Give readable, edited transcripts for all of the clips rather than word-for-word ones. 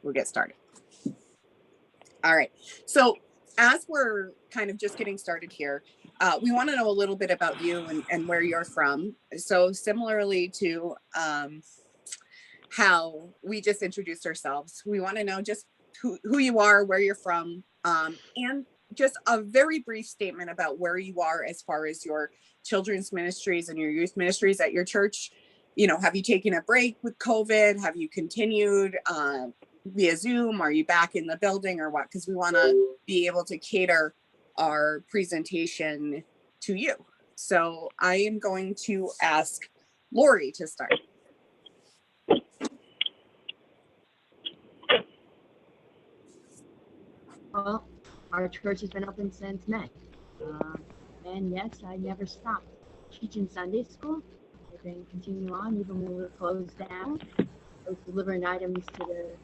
we'll get started. All right. So as we're kind of just getting started here, we want to know a little bit about you and where you're from. So similarly to how we just introduced ourselves, we want to know just who you are, where you're from, and just a very brief statement about where you are as far as your children's ministries and your youth ministries at your church. You know, have you taken a break with COVID? Have you continued via Zoom? Are you back in the building or what? Because we want to be able to cater our presentation to you. So I am going to ask Lori to start. Well, our church has been open since May. And yes, I never stopped teaching Sunday school. I've been continuing on even when we were closed down. I was delivering items to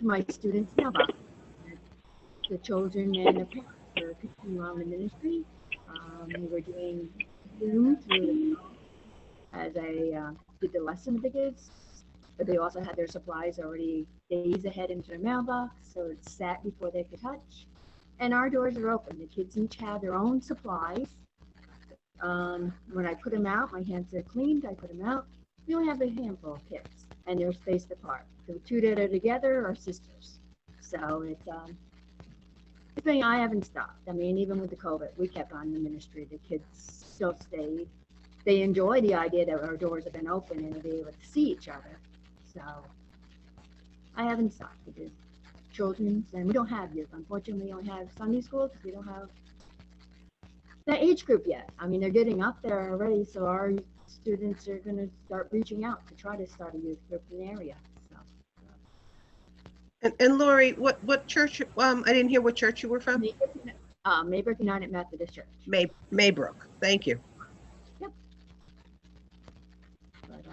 my students' mailbox. The children and the parents were continuing on the ministry. We were doing Zoom through the phone as I did the lesson with the kids. But they also had their supplies already days ahead into their mailbox, so it's sat before they could touch. And our doors are open. The kids each have their own supplies. When I put them out, my hands are cleaned. I put them out. We only have a handful of kids, and they're spaced apart. The two that are together are sisters. So it's been, I haven't stopped. I mean, even with the COVID, we kept on the ministry. The kids still stayed. They enjoy the idea that our doors have been open and to be able to see each other. So I haven't stopped because children's, and we don't have youth. Unfortunately, we don't have Sunday school because we don't have the age group yet. I mean, they're getting up there already, so our students are going to start reaching out to try to start a youth group in the area. So. And Lori, what church? I didn't hear what church you were from. Maybrook United Methodist Church. Maybrook. Thank you. Yep. But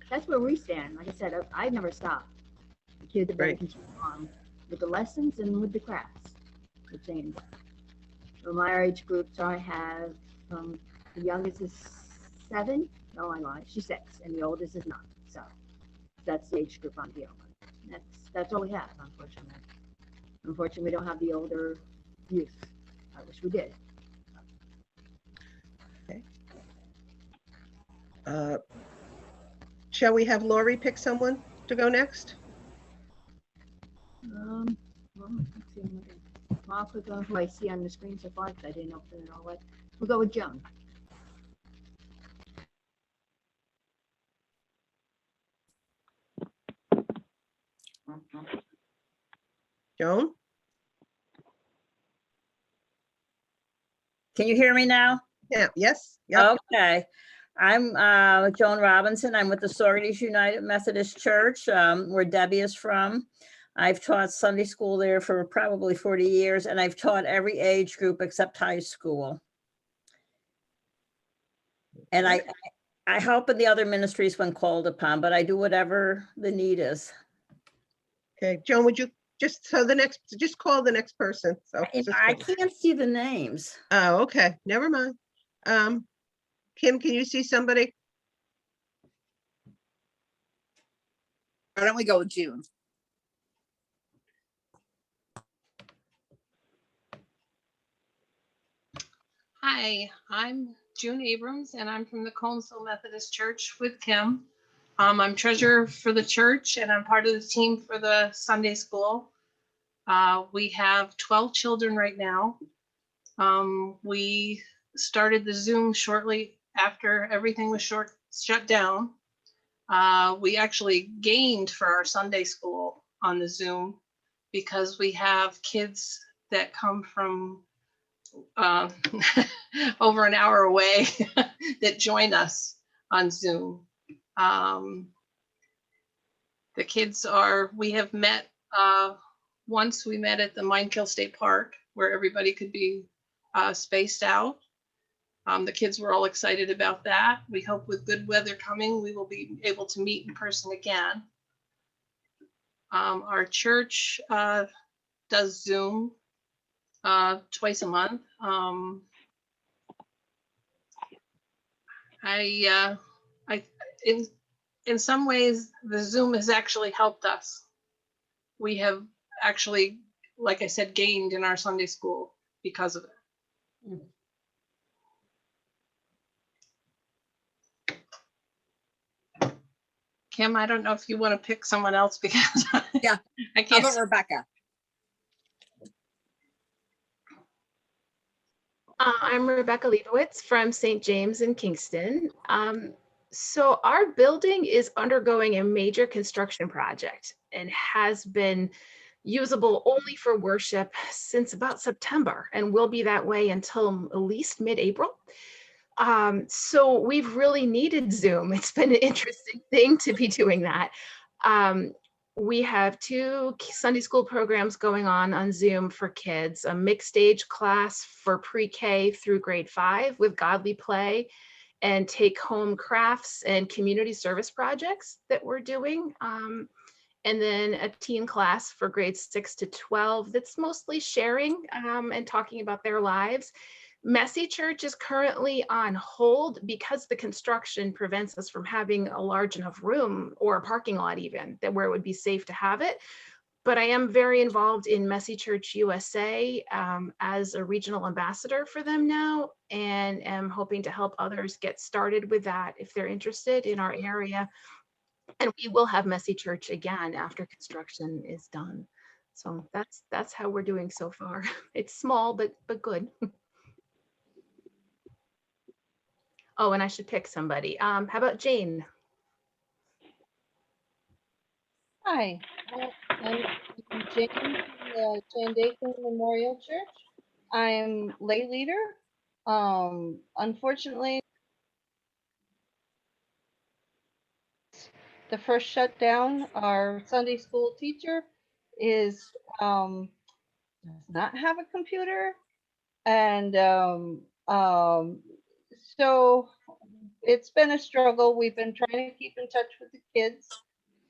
that's where we stand. Like I said, I've never stopped. The kids have been continuing on with the lessons and with the crafts. The same. So my age groups, I have the youngest is 7. No, I lied. She's 6, and the oldest is 9. So that's the age group I'm dealing with. That's all we have, unfortunately. Unfortunately, we don't have the older youth. I wish we did. Okay. Shall we have Lori pick someone to go next? Well, let's see. I'll click on who I see on the screen so far because I didn't open it all. We'll go with Joan. Joan? Can you hear me now? Yeah, yes. Yep. Okay. I'm Joan Robinson. I'm with the Saugerties United Methodist Church, where Debbie is from. I've taught Sunday school there for probably 40 years, and I've taught every age group except high school. And I help in the other ministries when called upon, but I do whatever the need is. Okay, Joan, would you just call the next person? So I can't see the names. Oh, okay. Never mind. Kim, can you see somebody? Why don't we go with June? Hi, I'm June Abrams, and I'm from the Collinsville Methodist Church with Kim. I'm treasurer for the church, and I'm part of the team for the Sunday school. We have 12 children right now. We started the Zoom shortly after everything was shut down. We actually gained for our Sunday school on the Zoom because we have kids that come from over an hour away that join us on Zoom. The kids we have met, once we met at the Minekill State Park where everybody could be spaced out. The kids were all excited about that. We hope with good weather coming, we will be able to meet in person again. Our church does Zoom twice a month. In some ways, the Zoom has actually helped us we have actually, like I said, gained in our Sunday school because of it. Kim, I don't know if you want to pick someone else because Yeah. I How can't. about Rebecca? I'm Rebecca Leibowitz from St. James in Kingston. So our building is undergoing a major construction project and has been usable only for worship since about September and will be that way until at least mid-April. So we've really needed Zoom. It's been an interesting thing to be doing that. We have 2 Sunday school programs going on Zoom for kids, a mixed age class for pre-K through grade 5 with Godly Play and take home crafts and community service projects that we're doing. And then a teen class for grades 6 to 12 that's mostly sharing and talking about their lives. Messy Church is currently on hold because the construction prevents us from having a large enough room or a parking lot even that where it would be safe to have it. But I am very involved in Messy Church USA as a regional ambassador for them now, and am hoping to help others get started with that if they're interested in our area. And we will have Messy Church again after construction is done. So that's how we're doing so far. It's small, but good. Oh, and I should pick somebody. How about Jane? Hi, I'm Jane from the Jane Dakin Memorial Church. I'm lay leader. Unfortunately, the first shutdown, our Sunday school teacher is does not have a computer, and so it's been a struggle. We've been trying to keep in touch with the kids.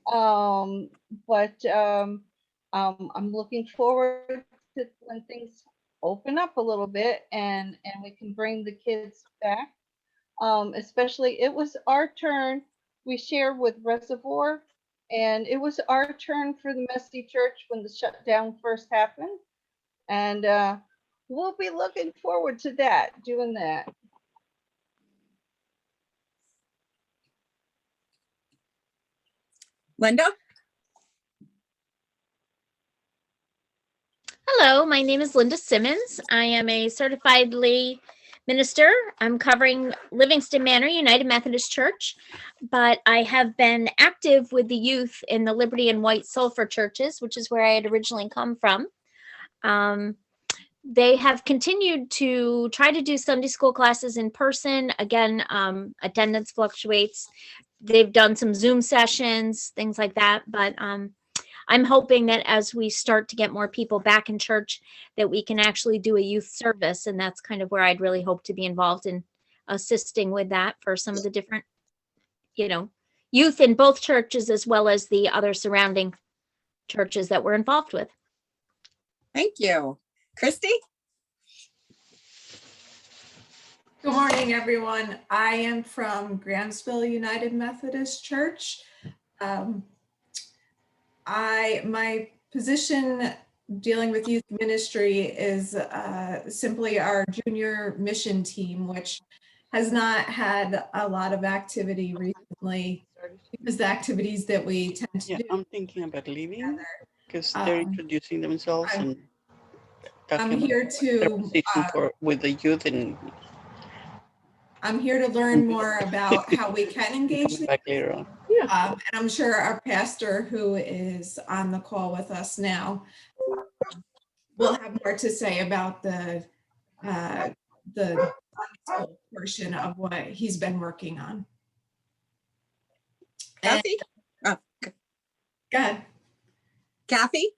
But I'm looking forward to when things open up a little bit and we can bring the kids back. Especially it was our turn. We share with Reservoir, and it was our turn for the Messy Church when the shutdown first happened. And we'll be looking forward to that, doing that. Linda? Hello, my name is Linda Simmons. I am a certified lay minister. I'm covering Livingston Manor United Methodist Church, but I have been active with the youth in the Liberty and White Sulphur churches, which is where I had originally come from. They have continued to try to do Sunday school classes in person. Again, attendance fluctuates. They've done some Zoom sessions, things like that, but I'm hoping that as we start to get more people back in church, that we can actually do a youth service. And that's kind of where I'd really hope to be involved in assisting with that for some of the different, youth in both churches, as well as the other surrounding churches that we're involved with. Thank you. Christy? Good morning, everyone. I am from Grahamsville United Methodist Church. My position dealing with youth ministry is simply our junior mission team, which has not had a lot of activity recently because the activities that we tend to do. I'm thinking about leaving together. because they're introducing themselves and I'm talking here about their to position with the youth and I'm here to learn more about how we can engage coming the back later on. and I'm sure our pastor, who is on the call with us now, will have more to say about the portion of what he's been working on. Kathy? Oh, Go ahead. Kathy?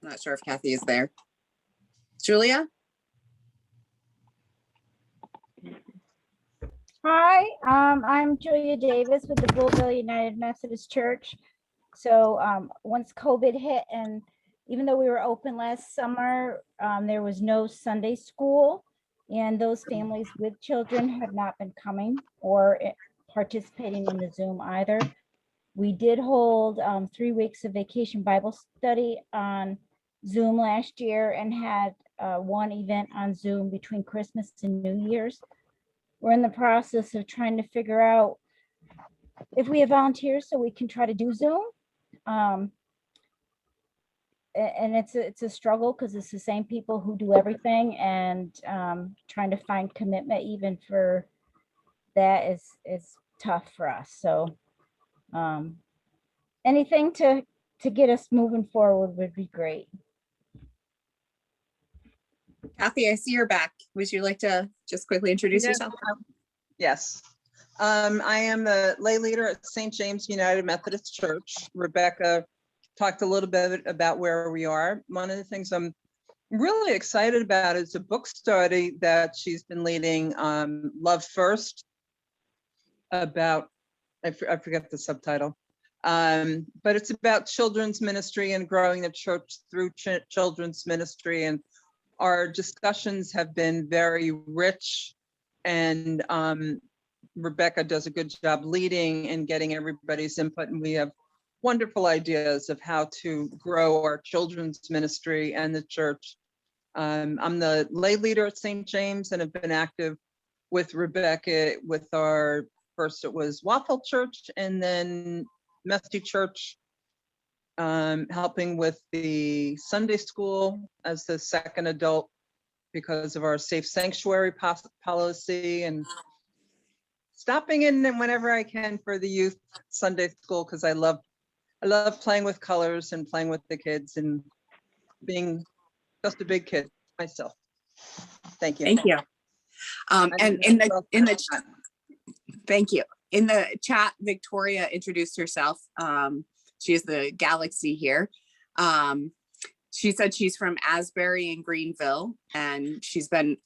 Not sure if Kathy is there. Julia? Hi, I'm Julia Davis with the Bullville United Methodist Church. So once COVID hit, and even though we were open last summer, there was no Sunday school And those families with children have not been coming or participating in the Zoom either. We did hold 3 weeks of vacation Bible study on Zoom last year and had one event on Zoom between Christmas and New Year's. We're in the process of trying to figure out if we have volunteers so we can try to do Zoom. And it's a struggle because it's the same people who do everything, and trying to find commitment even for that is tough for us. So anything to get us moving forward would be great. Kathy, I see you're back. Would you like to just quickly introduce Yes. yourself? Yes. I am the lay leader at St. James United Methodist Church. Rebecca talked a little bit about where we are. One of the things I'm really excited about is a book study that she's been leading, Love First, about, I forget the subtitle, but it's about children's ministry and growing the church through children's ministry. And our discussions have been very rich, and Rebecca does a good job leading and getting everybody's input. And we have wonderful ideas of how to grow our children's ministry and the church. I'm the lay leader at St. James and have been active with Rebecca with our, first it was Waffle Church and then Mesty Church, helping with the Sunday school as the second adult because of our safe sanctuary policy, and stopping in whenever I can for the youth Sunday school because I love playing with colors and playing with the kids and being just a big kid myself. Thank you. Thank you. And in the thank you. In the chat, Victoria introduced herself. She is the Galaxy here. She said she's from Asbury and Greenville, and she's been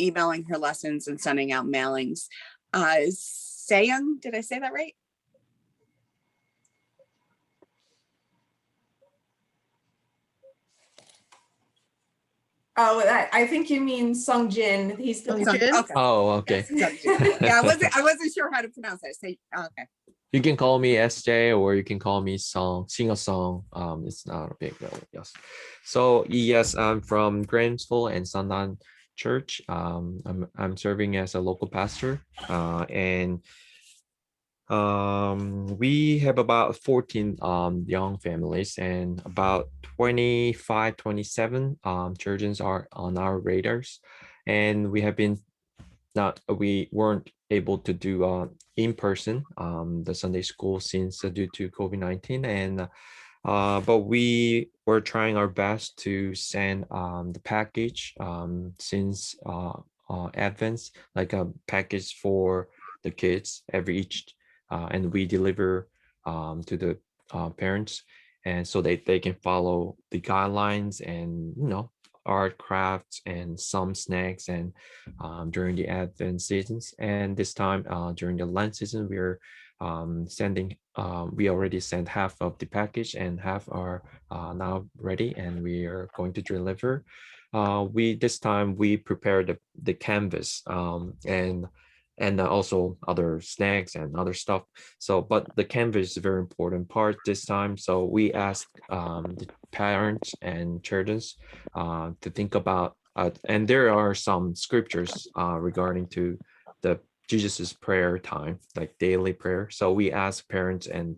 emailing her lessons and sending out mailings. Sayang, did I say that right? Oh, I think you mean Sung Jin. He's the Okay. Oh, okay. Yes, yeah, I wasn't sure how to pronounce it. Say, okay. You can call me SJ or you can call me sing a song. It's not a big deal. Yes. So yes, I'm from Grantsville and Sandan Church. I'm serving as a local pastor, and we have about 14 young families, and about 25, 27 children are on our radars, and we weren't able to do in person the Sunday school since due to COVID-19, and but we were trying our best to send the package since Advent, like a package for the kids each, and we deliver to the parents, and so they can follow the guidelines and art, crafts, and some snacks, and during the Advent seasons. And this time during the Lent season, we're sending, we already sent half of the package and half are now ready, and we are going to deliver. This time we prepared the canvas and also other snacks and other stuff. So, but the canvas is a very important part this time. So we asked the parents and children to think about, and there are some scriptures regarding to the Jesus's prayer time, like daily prayer. So we ask parents and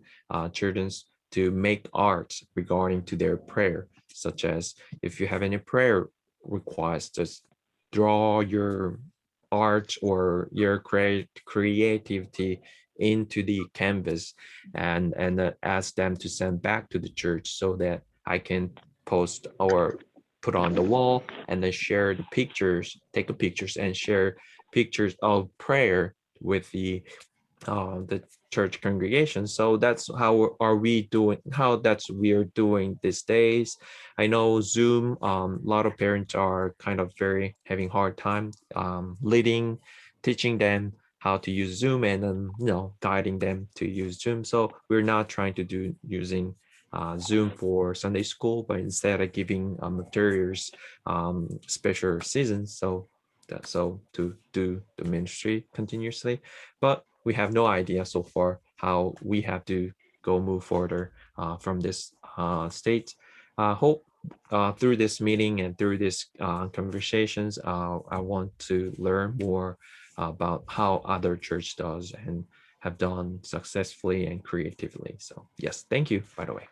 children to make art regarding to their prayer, such as if you have any prayer requests, just draw your art or your creativity into the canvas and ask them to send back to the church so that I can post or put on the wall, and then share the pictures, take the pictures and share pictures of prayer with the church congregation. So that's how we are doing these days. I know Zoom, a lot of parents are kind of having hard time teaching them how to use Zoom, and then guiding them to use Zoom. So we're not trying to using Zoom for Sunday school, but instead of giving materials special seasons. So so to do the ministry continuously, but we have no idea so far how we have to go move further from this state. Hope through this meeting and through these conversations, I want to learn more about how other church does and have done successfully and creatively. So yes, thank you, by the way.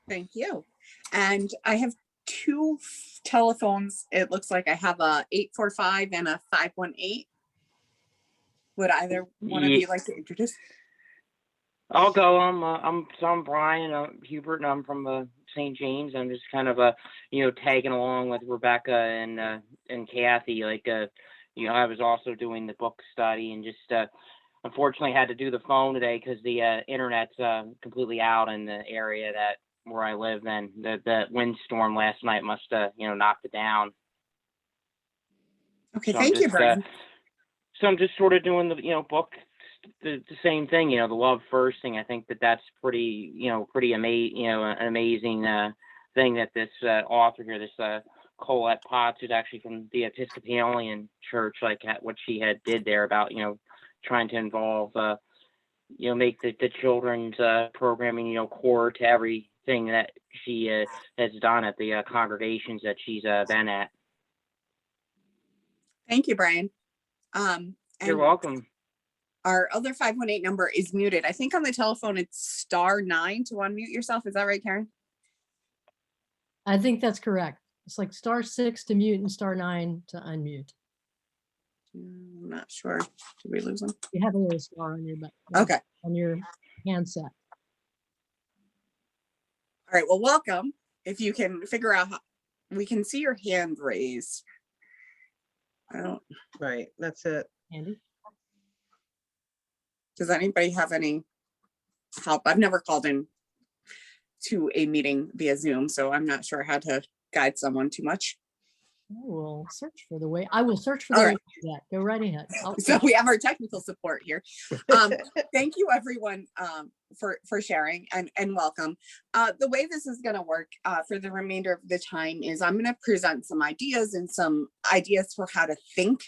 Thank you. And I have two telephones. It looks like I have a 845 and a 518. Would either one of you like to introduce? I'll go. I'm Brian Hubert, and I'm from St. James. I'm just kind of tagging along with Rebecca and Kathy. I was also doing the book study, and just unfortunately had to do the phone today because the internet's completely out in the area where I live. And the windstorm last night must have knocked it down. Okay, So thank you, Brian. So I'm just sort of doing the book, the same thing, the love first thing. I think that's pretty amazing, an amazing thing that this author here, this Colette Potts, who's actually from the Episcopalian Church, what she had did there about trying to involve make the children's programming core to everything that she has done at the congregations that she's been at. Thank you, Brian. You're welcome. Our other 518 number is muted. I think on the telephone it's *9 to unmute yourself. Is that right, Karen? I think that's correct. It's like *6 to mute and *9 to unmute. I'm not sure. Did we lose them? You have a little star on your okay on your handset. All right. Well, welcome. If you can figure out how we can see your hand raised. I don't. Right. That's it. Andy. Does anybody have any help? I've never called in to a meeting via Zoom, so I'm not sure how to guide someone too much. I will search for the way. I will search for the way to do that. Go right ahead. So we have our technical support here. Thank you, everyone, for sharing and welcome. The way this is going to work for the remainder of the time is I'm going to present some ideas for how to think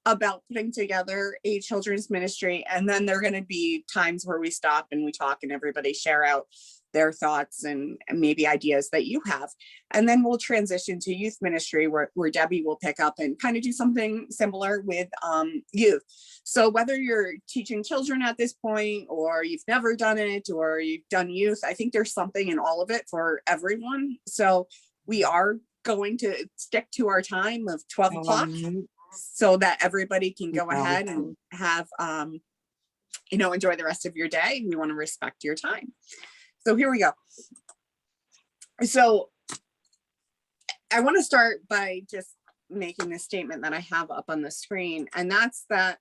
about putting together a children's ministry. And then there are going to be times where we stop and we talk and everybody share out their thoughts and maybe ideas that you have. And then we'll transition to youth ministry where Debbie will pick up and kind of do something similar with youth. So whether you're teaching children at this point, or you've never done it, or you've done youth, I think there's something in all of it for everyone. So we are going to stick to our time of 12 o'clock so that everybody can go ahead and have, enjoy the rest of your day. We want to respect your time. So here we go. So I want to start by just making this statement that I have up on the screen, and that's that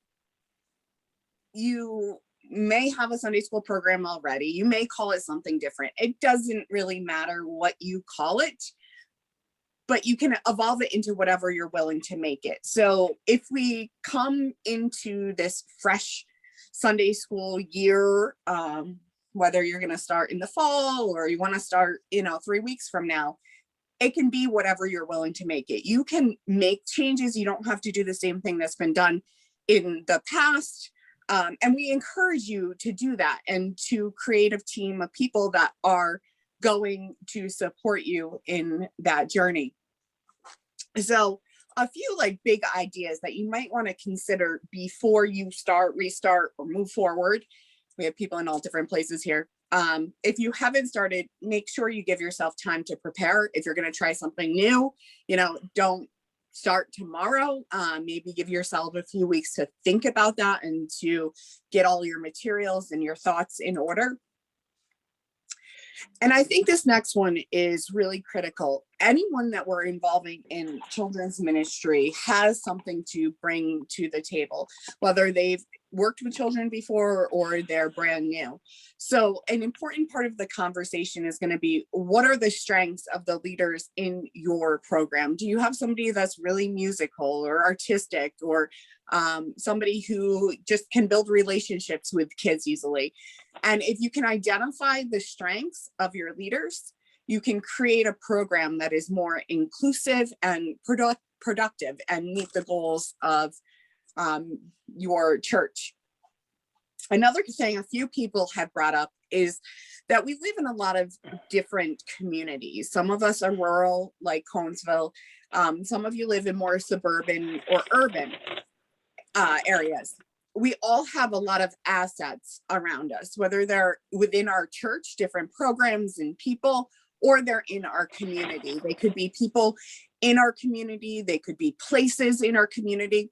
you may have a Sunday school program already. You may call it something different. It doesn't really matter what you call it, but you can evolve it into whatever you're willing to make it. So if we come into this fresh Sunday school year, whether you're going to start in the fall or you want to start, 3 weeks from now, it can be whatever you're willing to make it. You can make changes. You don't have to do the same thing that's been done in the past. And we encourage you to do that and to create a team of people that are going to support you in that journey. So a few big ideas that you might want to consider before you restart, or move forward. We have people in all different places here. If you haven't started, make sure you give yourself time to prepare. If you're going to try something new, don't start tomorrow. Maybe give yourself a few weeks to think about that and to get all your materials and your thoughts in order. And I think this next one is really critical. Anyone that we're involving in children's ministry has something to bring to the table, whether they've worked with children before or they're brand new. So an important part of the conversation is going to be, what are the strengths of the leaders in your program? Do you have somebody that's really musical or artistic, or somebody who just can build relationships with kids easily? And if you can identify the strengths of your leaders, you can create a program that is more inclusive and productive and meet the goals of your church. Another thing a few people have brought up is that we live in a lot of different communities. Some of us are rural, like Conesville. Some of you live in more suburban or urban areas. We all have a lot of assets around us, whether they're within our church, different programs and people, or they're in our community. They could be people in our community, they could be places in our community.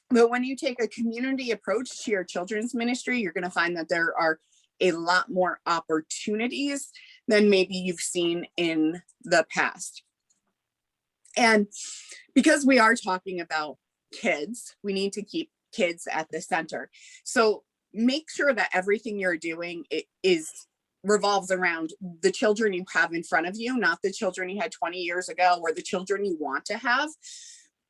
But when you take a community approach to your children's ministry, you're going to find that there are a lot more opportunities than maybe you've seen in the past. And because we are talking about kids, we need to keep kids at the center. So make sure that everything you're doing revolves around the children you have in front of you, not the children you had 20 years ago or the children you want to have.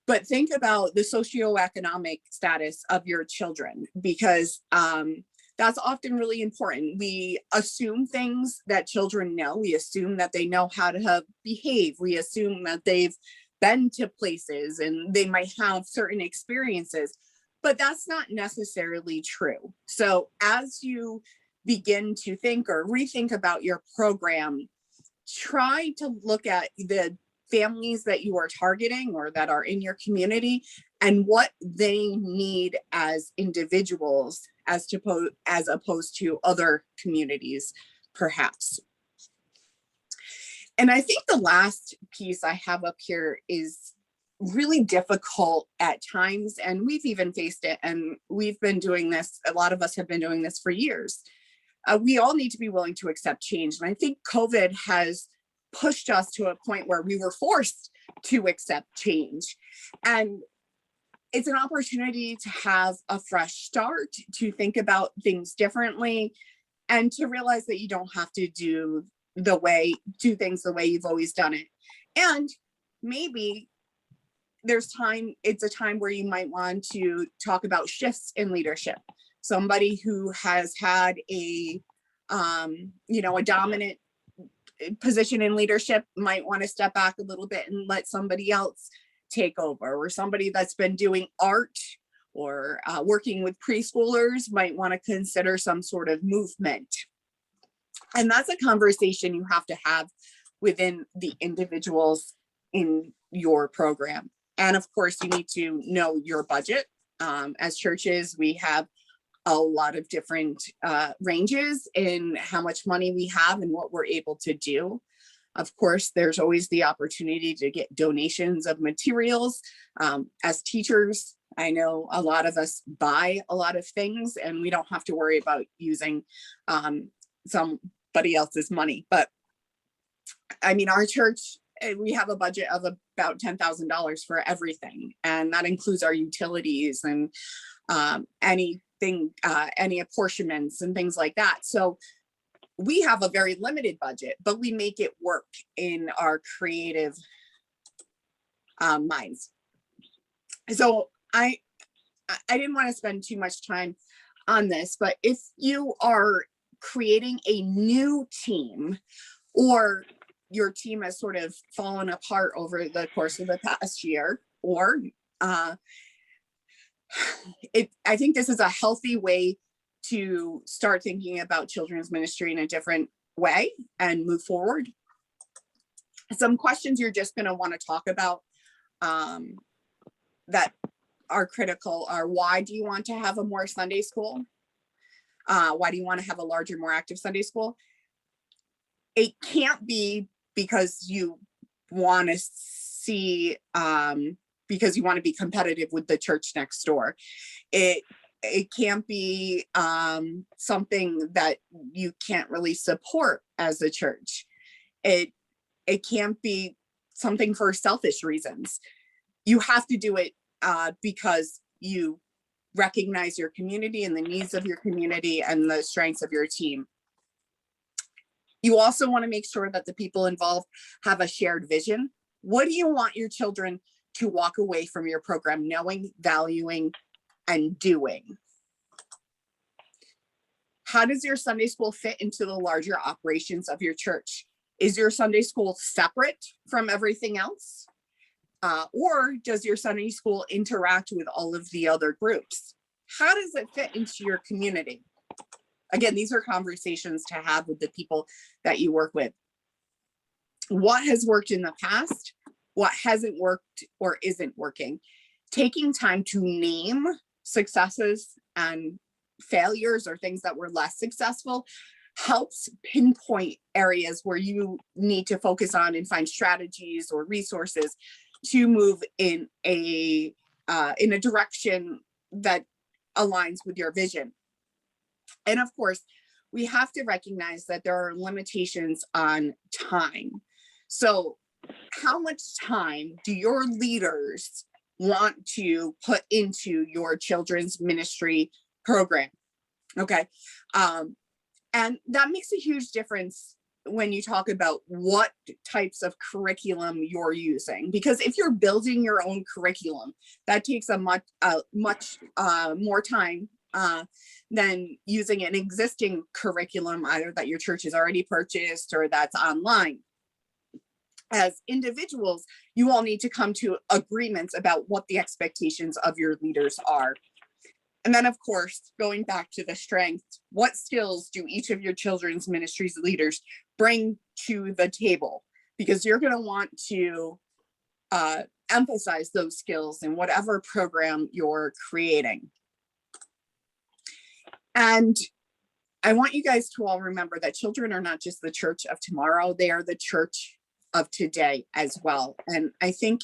But think about the socioeconomic status of your children, because that's often really important. We assume things that children know. We assume that they know how to behave. We assume that they've been to places and they might have certain experiences, but that's not necessarily true. So as you begin to think or rethink about your program, try to look at the families that you are targeting or that are in your community and what they need as individuals as opposed to other communities, perhaps. And I think the last piece I have up here is really difficult at times, and we've even faced it, and we've been doing this, a lot of us have been doing this for years. We all need to be willing to accept change. And I think COVID has pushed us to a point where we were forced to accept change. And it's an opportunity to have a fresh start, to think about things differently, and to realize that you don't have to do things the way you've always done it. And maybe it's a time where you might want to talk about shifts in leadership. Somebody who has had a dominant position in leadership might want to step back a little bit and let somebody else take over, or somebody that's been doing art or working with preschoolers might want to consider some sort of movement. And that's a conversation you have to have within the individuals in your program. And of course, you need to know your budget. As churches, we have a lot of different ranges in how much money we have and what we're able to do. Of course, there's always the opportunity to get donations of materials. As teachers, I know a lot of us buy a lot of things and we don't have to worry about using somebody else's money. But I mean, our church, we have a budget of about $10,000 for everything. And that includes our utilities and any apportionments and things like that. So we have a very limited budget, but we make it work in our creative minds. So I didn't want to spend too much time on this, but if you are creating a new team, or your team has sort of fallen apart over the course of the past year, or I think this is a healthy way to start thinking about children's ministry in a different way and move forward. Some questions you're just going to want to talk about that are critical are: why do you want to have a more Sunday school? Why do you want to have a larger, more active Sunday school? It can't be because you want to see, because you want to be competitive with the church next door. It can't be something that you can't really support as a church. It can't be something for selfish reasons. You have to do it because you recognize your community and the needs of your community and the strengths of your team. You also want to make sure that the people involved have a shared vision. What do you want your children to walk away from your program knowing, valuing, and doing? How does your Sunday school fit into the larger operations of your church? Is your Sunday school separate from everything else? Or does your Sunday school interact with all of the other groups? How does it fit into your community? Again, these are conversations to have with the people that you work with. What has worked in the past? What hasn't worked or isn't working? Taking time to name successes and failures or things that were less successful helps pinpoint areas where you need to focus on and find strategies or resources to move in a direction that aligns with your vision. And of course, we have to recognize that there are limitations on time. So how much time do your leaders want to put into your children's ministry program? Okay. And that makes a huge difference when you talk about what types of curriculum you're using, because if you're building your own curriculum, that takes a much more time than using an existing curriculum, either that your church has already purchased or that's online. As individuals, you all need to come to agreements about what the expectations of your leaders are. And then, of course, going back to the strength, what skills do each of your children's ministries leaders bring to the table? Because you're going to want to emphasize those skills in whatever program you're creating. And I want you guys to all remember that children are not just the church of tomorrow, they are the church of today as well. And I think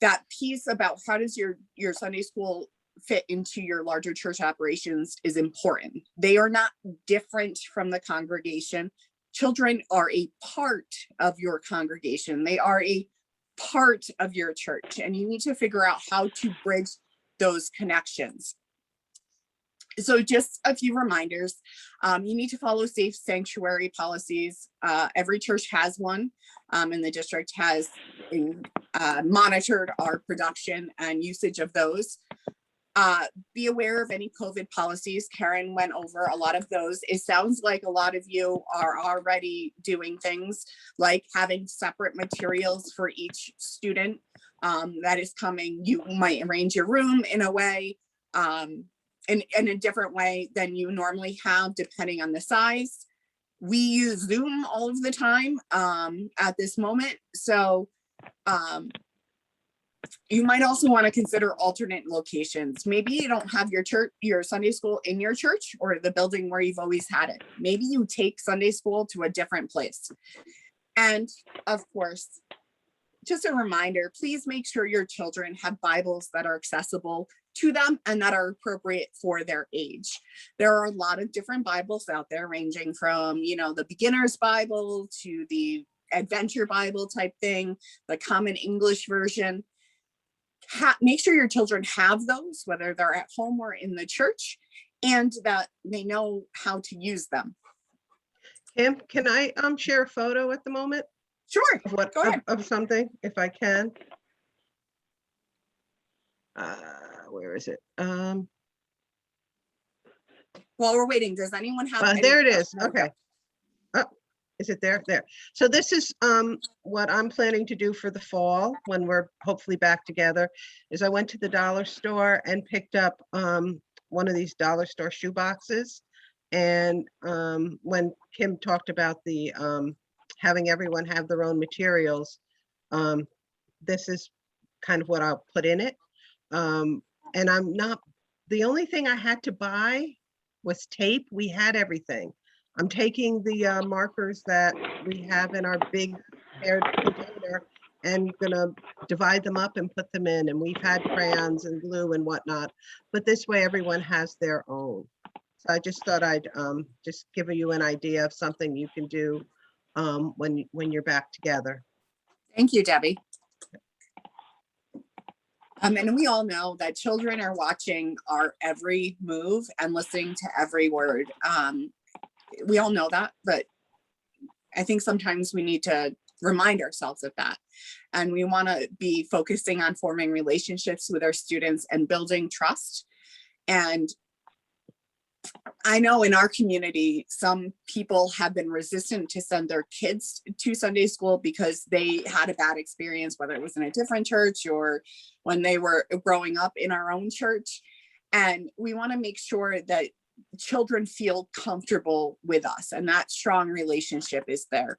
that piece about how does your Sunday school fit into your larger church operations is important. They are not different from the congregation. Children are a part of your congregation. They are a part of your church, and you need to figure out how to bridge those connections. So just a few reminders. You need to follow safe sanctuary policies. Every church has one, and the district has monitored our production and usage of those. Be aware of any COVID policies. Karen went over a lot of those. It sounds like a lot of you are already doing things like having separate materials for each student that is coming. You might arrange your room in a way, in a different way than you normally have, depending on the size. We use Zoom all of the time at this moment. So you might also want to consider alternate locations. Maybe you don't have your Sunday school in your church or the building where you've always had it. Maybe you take Sunday school to a different place. And of course, just a reminder, please make sure your children have Bibles that are accessible to them and that are appropriate for their age. There are a lot of different Bibles out there, ranging from, the beginner's Bible to the adventure Bible type thing, the Common English version. Make sure your children have those, whether they're at home or in the church, and that they know how to use them. Kim, can I share a photo at the moment? Sure. Go ahead. Of something, if I can. Where is it? While we're waiting, does anyone have? There it is. Okay. Oh, is it there? There. So this is what I'm planning to do for the fall when we're hopefully back together. Is I went to the dollar store and picked up one of these dollar store shoe boxes. And when Kim talked about the having everyone have their own materials, this is kind of what I'll put in it. And the only thing I had to buy was tape. We had everything. I'm taking the markers that we have in our big paired container and gonna divide them up and put them in. And we've had crayons and glue and whatnot, but this way everyone has their own. So I just thought I'd just give you an idea of something you can do when you're back together. Thank you, Debbie. And we all know that children are watching our every move and listening to every word. We all know that, but I think sometimes we need to remind ourselves of that. And we want to be focusing on forming relationships with our students and building trust. And I know in our community, some people have been resistant to send their kids to Sunday school because they had a bad experience, whether it was in a different church or when they were growing up in our own church. And we want to make sure that children feel comfortable with us and that strong relationship is there.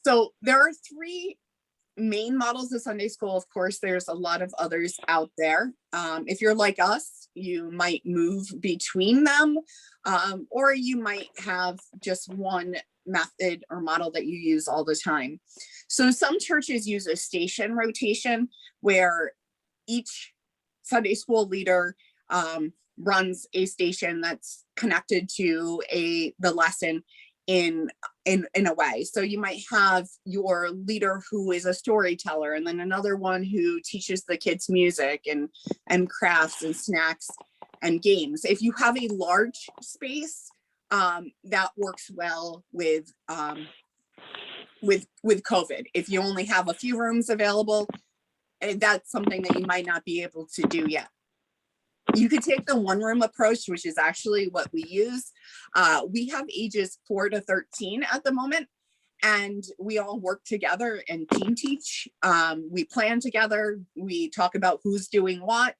So there are three main models of Sunday school. Of course, there's a lot of others out there. If you're like us, you might move between them, or you might have just one method or model that you use all the time. So some churches use a station rotation where each Sunday school leader runs a station that's connected to the lesson in a way. So you might have your leader who is a storyteller, and then another one who teaches the kids music and crafts and snacks and games. If you have a large space, that works well with COVID. If you only have a few rooms available, that's something that you might not be able to do yet. You could take the one room approach, which is actually what we use. We have ages 4 to 13 at the moment, and we all work together and team teach. We plan together, we talk about who's doing what,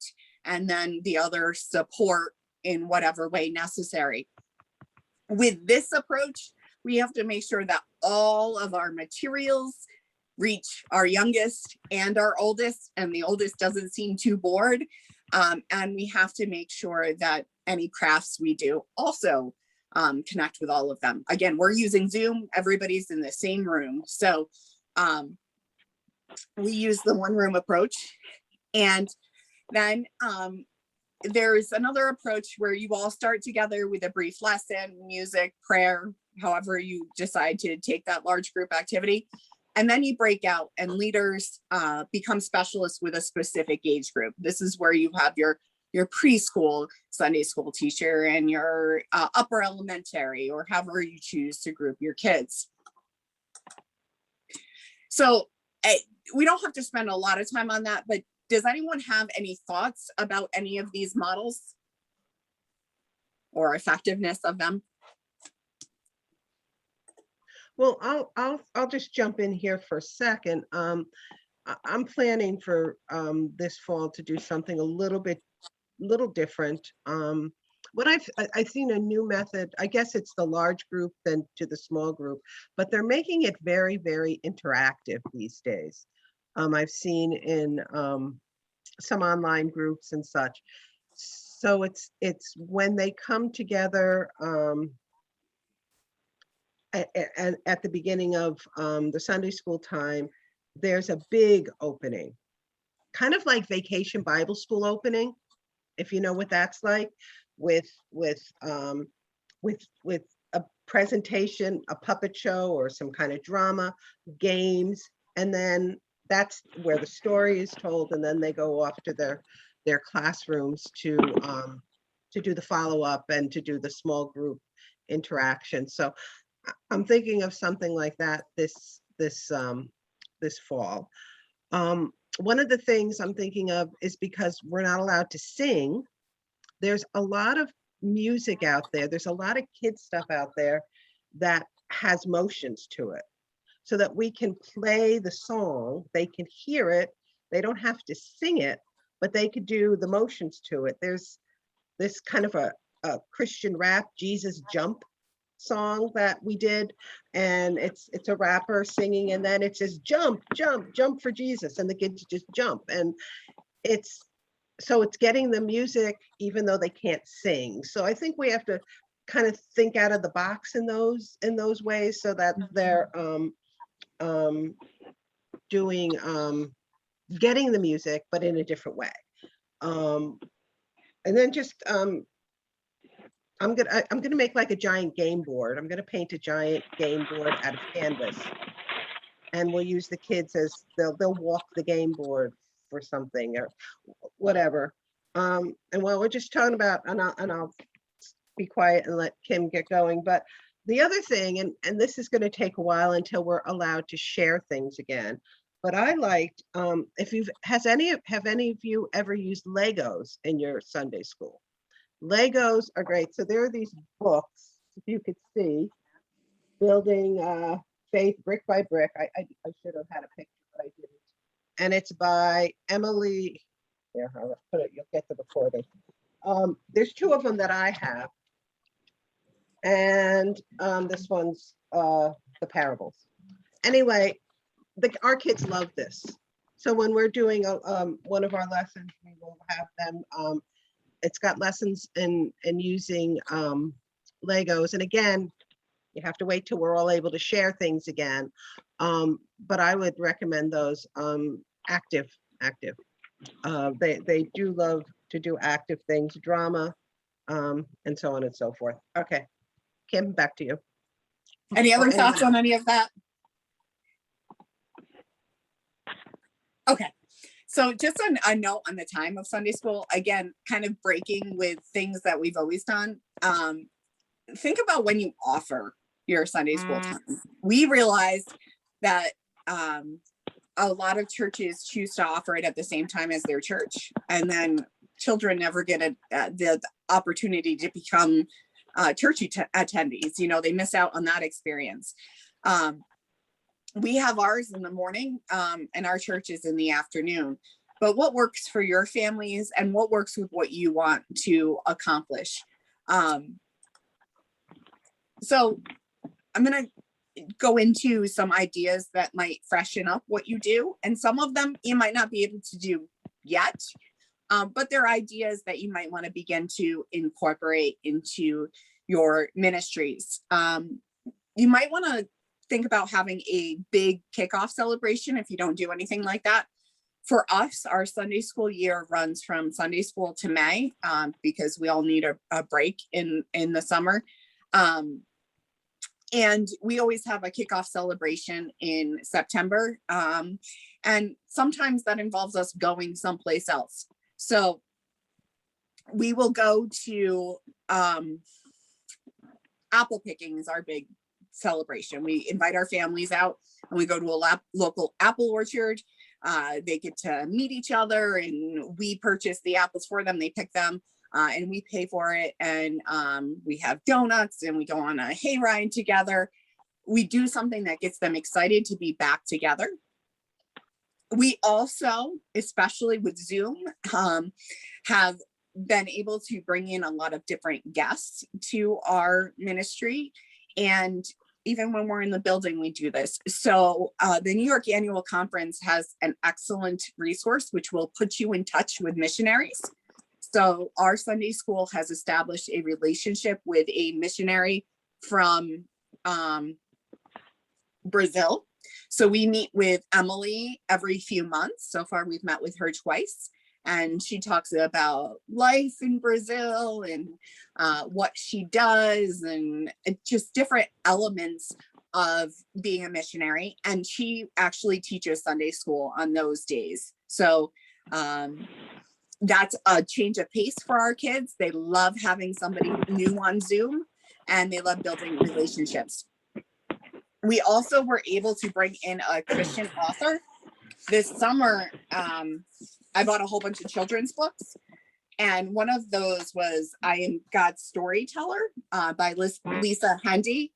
and then the other support in whatever way necessary. With this approach, we have to make sure that all of our materials reach our youngest and our oldest, and the oldest doesn't seem too bored. And we have to make sure that any crafts we do also connect with all of them. Again, we're using Zoom, everybody's in the same room. So we use the one room approach. And then there's another approach where you all start together with a brief lesson, music, prayer, however you decide to take that large group activity. And then you break out and leaders become specialists with a specific age group. This is where you have your preschool Sunday school teacher and your upper elementary, or however you choose to group your kids. So we don't have to spend a lot of time on that, but does anyone have any thoughts about any of these models or effectiveness of them? Well, I'll just jump in here for a second. I'm planning for this fall to do something a little different. What I've seen a new method. I guess it's the large group than to the small group, but they're making it very, very interactive these days. I've seen in some online groups and such. So it's when they come together. At the beginning of the Sunday school time, there's a big opening, kind of like Vacation Bible School opening, if you know what that's like, with a presentation, a puppet show, or some kind of drama, games, and then that's where the story is told, and then they go off to their classrooms to do the follow-up and to do the small group interaction. So I'm thinking of something like that this fall. One of the things I'm thinking of is, because we're not allowed to sing, there's a lot of music out there. There's a lot of kid stuff out there that has motions to it, so that we can play the song, they can hear it, they don't have to sing it, but they could do the motions to it. There's this kind of a Christian rap, Jesus Jump song that we did, and it's a rapper singing, and then it says jump, jump, jump for Jesus, and the kids just jump, and it's getting the music even though they can't sing. So I think we have to kind of think out of the box in those ways, so that they're doing getting the music but in a different way. And then just I'm gonna make like a giant game board. I'm gonna paint a giant game board out of canvas, and we'll use the kids as they'll walk the game board for something or whatever. And while we're just talking about, and I'll be quiet and let Kim get going. But the other thing, and this is going to take a while until we're allowed to share things again. But I liked, have any of you ever used Legos in your Sunday school? Legos are great. So there are these books, if you could see, building faith brick by brick. I should have had a picture, but I didn't. And it's by Emily. There, I'll put it. You'll get the recording. There's two of them that I have, and this one's the parables. Anyway, our kids love this. So when we're doing one of our lessons, we will have them. It's got lessons in using Legos, and again, you have to wait till we're all able to share things again. But I would recommend those active. They do love to do active things, drama, and so on and so forth. Okay, Kim, back to you. Any Or other anyone thoughts on else. any of that? Okay, so just a note on the time of Sunday school, again, kind of breaking with things that we've always done. Think about when you offer your Sunday school time. We realized that a lot of churches choose to offer it at the same time as their church, and then children never get the opportunity to become church attendees. You know, they miss out on that experience. We have ours in the morning, and our church is in the afternoon. But what works for your families and what works with what you want to accomplish? So I'm going to go into some ideas that might freshen up what you do. And some of them you might not be able to do yet, but they're ideas that you might want to begin to incorporate into your ministries. You might want to think about having a big kickoff celebration if you don't do anything like that. For us, our Sunday school year runs from Sunday school to May, because we all need a break in the summer. And we always have a kickoff celebration in September. And sometimes that involves us going someplace else. So we will go to apple picking is our big celebration. We invite our families out and we go to a local apple orchard. They get to meet each other and we purchase the apples for them. They pick them. And we pay for it, and we have donuts and we go on a hayride together. We do something that gets them excited to be back together. We also, especially with Zoom, have been able to bring in a lot of different guests to our ministry. And even when we're in the building, we do this. So the New York Annual Conference has an excellent resource, which will put you in touch with missionaries. So our Sunday school has established a relationship with a missionary from Brazil. So we meet with Emily every few months. So far, we've met with her twice. And she talks about life in Brazil and what she does and just different elements of being a missionary. And she actually teaches Sunday school on those days. So that's a change of pace for our kids. They love having somebody new on Zoom and they love building relationships. We also were able to bring in a Christian author. This summer, I bought a whole bunch of children's books. And one of those was I Am God's Storyteller by Lisa Handy.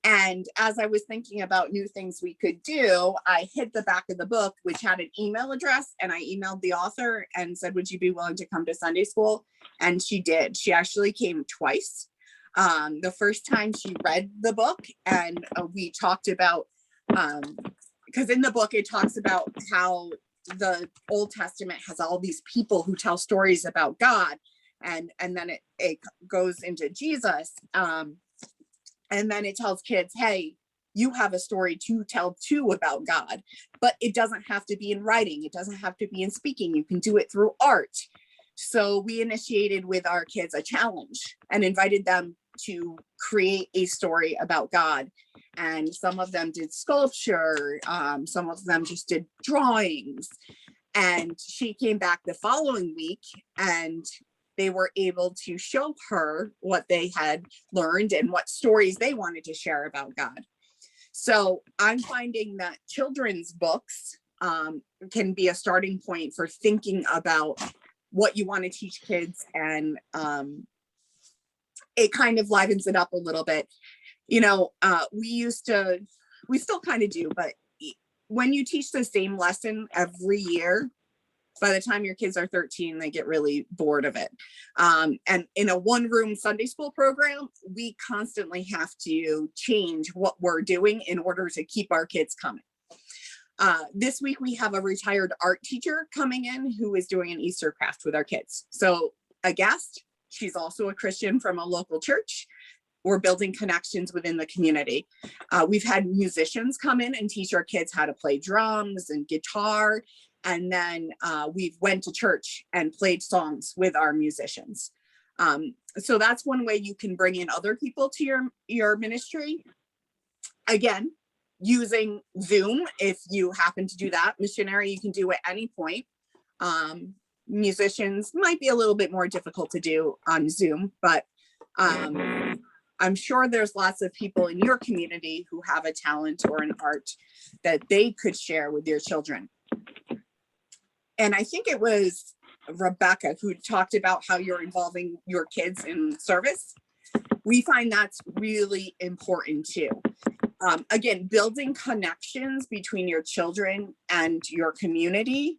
And as I was thinking about new things we could do, I hit the back of the book, which had an email address, and I emailed the author and said, would you be willing to come to Sunday school? And she did. She actually came twice. The first time she read the book and we talked about, because in the book, it talks about how the Old Testament has all these people who tell stories about God. And then it goes into Jesus. And then it tells kids, hey, you have a story to tell too about God, but it doesn't have to be in writing. It doesn't have to be in speaking. You can do it through art. So we initiated with our kids a challenge and invited them to create a story about God. And some of them did sculpture. Some of them just did drawings. And she came back the following week and they were able to show her what they had learned and what stories they wanted to share about God. So I'm finding that children's books can be a starting point for thinking about what you want to teach kids, and it kind of livens it up a little bit. You know, we still kind of do, but when you teach the same lesson every year, by the time your kids are 13, they get really bored of it. And in a one-room Sunday school program, we constantly have to change what we're doing in order to keep our kids coming. This week, we have a retired art teacher coming in who is doing an Easter craft with our kids. So a guest, she's also a Christian from a local church. We're building connections within the community. We've had musicians come in and teach our kids how to play drums and guitar. And then we've went to church and played songs with our musicians. So that's one way you can bring in other people to your ministry. Again, using Zoom, if you happen to do that. Missionary, you can do at any point. Musicians might be a little bit more difficult to do on Zoom, but I'm sure there's lots of people in your community who have a talent or an art that they could share with your children. And I think it was Rebecca who talked about how you're involving your kids in service. We find that's really important too. Again, building connections between your children and your community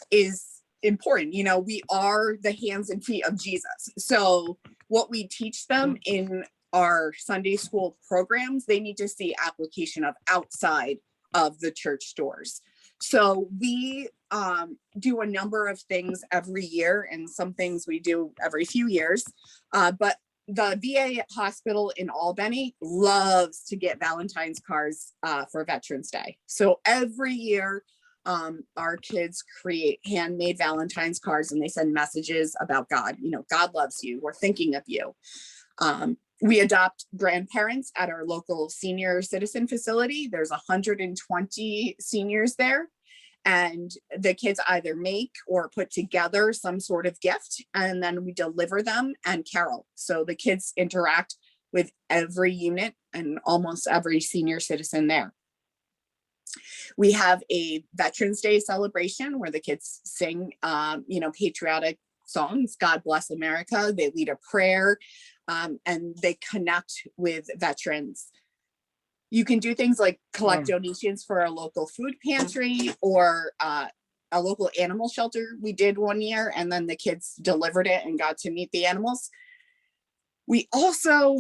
is important. You know, we are the hands and feet of Jesus. So what we teach them in our Sunday school programs, they need to see application of outside of the church doors. So we do a number of things every year, and some things we do every few years. But the VA hospital in Albany loves to get Valentine's cards for Veterans Day. So every year, our kids create handmade Valentine's cards, and they send messages about God. You know, God loves you. We're thinking of you. We adopt grandparents at our local senior citizen facility. There's 120 seniors there, and the kids either make or put together some sort of gift, and then we deliver them and carol. So the kids interact with every unit and almost every senior citizen there. We have a Veterans Day celebration where the kids sing, patriotic songs, God Bless America. They lead a prayer, and they connect with veterans. You can do things like collect donations for a local food pantry or a local animal shelter. We did one year, and then the kids delivered it and got to meet the animals. We also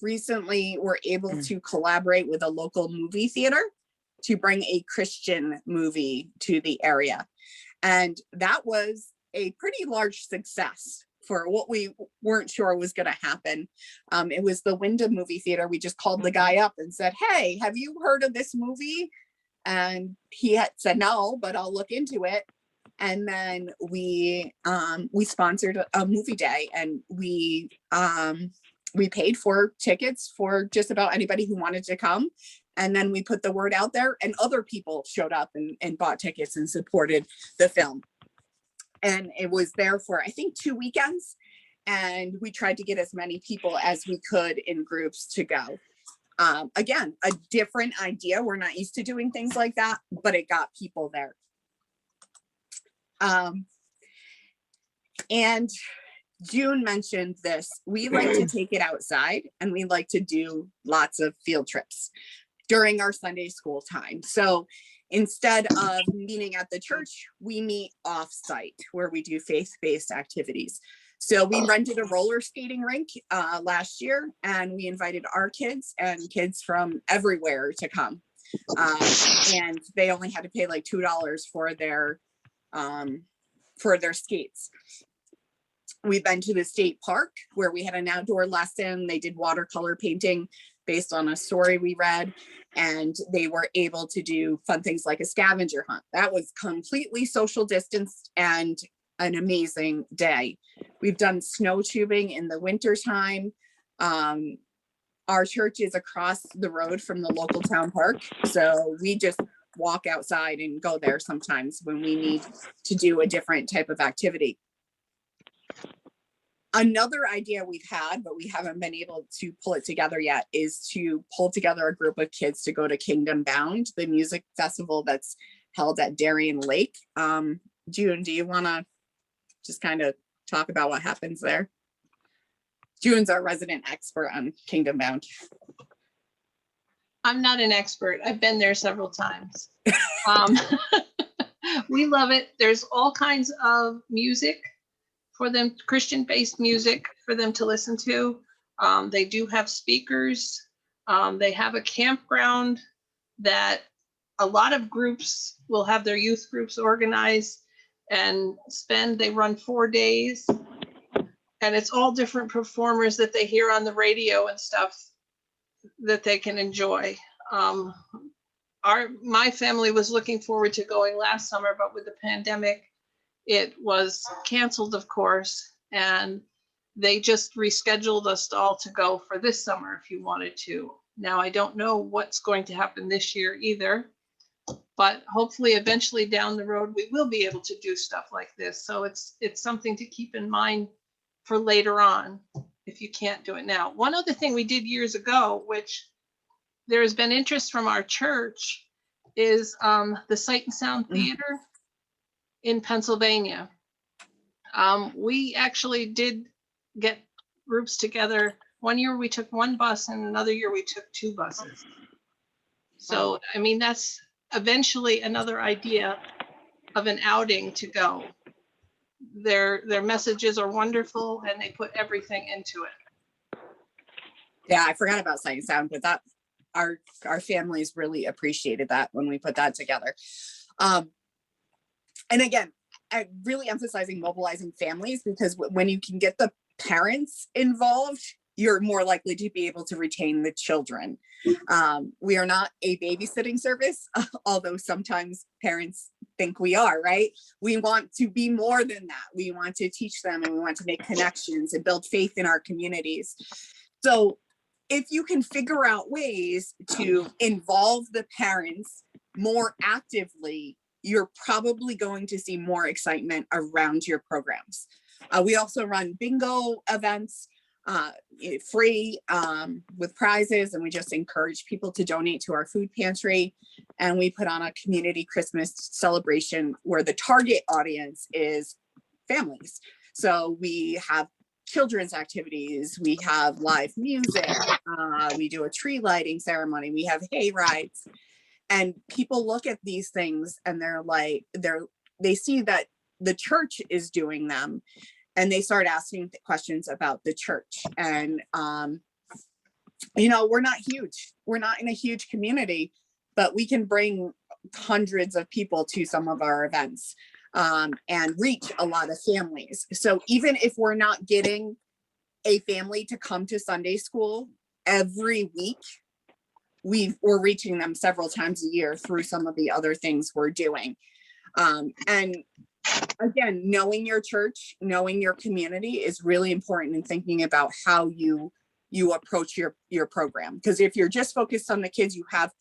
recently were able to collaborate with a local movie theater to bring a Christian movie to the area. And that was a pretty large success for what we weren't sure was going to happen. It was the Wyndham Movie Theater. We just called the guy up and said, "Hey, have you heard of this movie?" And he had said, "No, but I'll look into it." And then we sponsored a movie day, and we paid for tickets for just about anybody who wanted to come. And then we put the word out there, and other people showed up and bought tickets and supported the film. And it was there for, I think, 2 weekends. And we tried to get as many people as we could in groups to go. Again, a different idea. We're not used to doing things like that, but it got people there. And June mentioned this. We like to take it outside, and we like to do lots of field trips during our Sunday school time. So instead of meeting at the church, we meet off-site where we do faith-based activities. So we rented a roller skating rink last year, and we invited our kids and kids from everywhere to come. And they only had to pay like $2 for their skates. We've been to the state park where we had an outdoor lesson. They did watercolor painting based on a story we read, and they were able to do fun things like a scavenger hunt. That was completely social distanced and an amazing day. We've done snow tubing in the winter time. Our church is across the road from the local town park, so we just walk outside and go there sometimes when we need to do a different type of activity. Another idea we've had, but we haven't been able to pull it together yet, is to pull together a group of kids to go to Kingdom Bound, the music festival that's held at Darien Lake. June, do you want to just kind of talk about what happens there. June's our resident expert on Kingdom Bound. I'm not an expert. I've been there several times. Um, we love it. There's all kinds of music for them, Christian-based music for them to listen to. They do have speakers. They have a campground that a lot of groups will have their youth groups organized and they run 4 days. And it's all different performers that they hear on the radio and stuff that they can enjoy. My family was looking forward to going last summer, but with the pandemic, it was canceled, of course, and they just rescheduled us all to go for this summer if you wanted to. Now, I don't know what's going to happen this year either, but hopefully eventually down the road, we will be able to do stuff like this. So it's something to keep in mind for later on if you can't do it now. One other thing we did years ago, which there has been interest from our church, is the Sight and Sound Theater in Pennsylvania. We actually did get groups together. One year we took one bus and another year we took 2 buses. So, I mean, that's eventually another idea of an outing to go. Their messages are wonderful and they put everything into it. Yeah, I forgot about Sight and Sound, but that our families really appreciated that when we put that together. And again, I really emphasizing mobilizing families, because when you can get the parents involved, you're more likely to be able to retain the children. We are not a babysitting service, although sometimes parents think we are, right? We want to be more than that. We want to teach them and we want to make connections and build faith in our communities. So if you can figure out ways to involve the parents more actively, you're probably going to see more excitement around your programs. We also run bingo events, free with prizes, and we just encourage people to donate to our food pantry. And we put on a community Christmas celebration where the target audience is families. So we have children's activities, we have live music, we do a tree lighting ceremony, we have hay rides. And people look at these things and they're like, they see that the church is doing them, and they start asking questions about the church. And, you know, we're not huge. We're not in a huge community, but we can bring hundreds of people to some of our events and reach a lot of families. So even if we're not getting a family to come to Sunday school every week, we're reaching them several times a year through some of the other things we're doing. And again, knowing your church, knowing your community is really important in thinking about how you approach your program. Because if you're just focused on the kids you have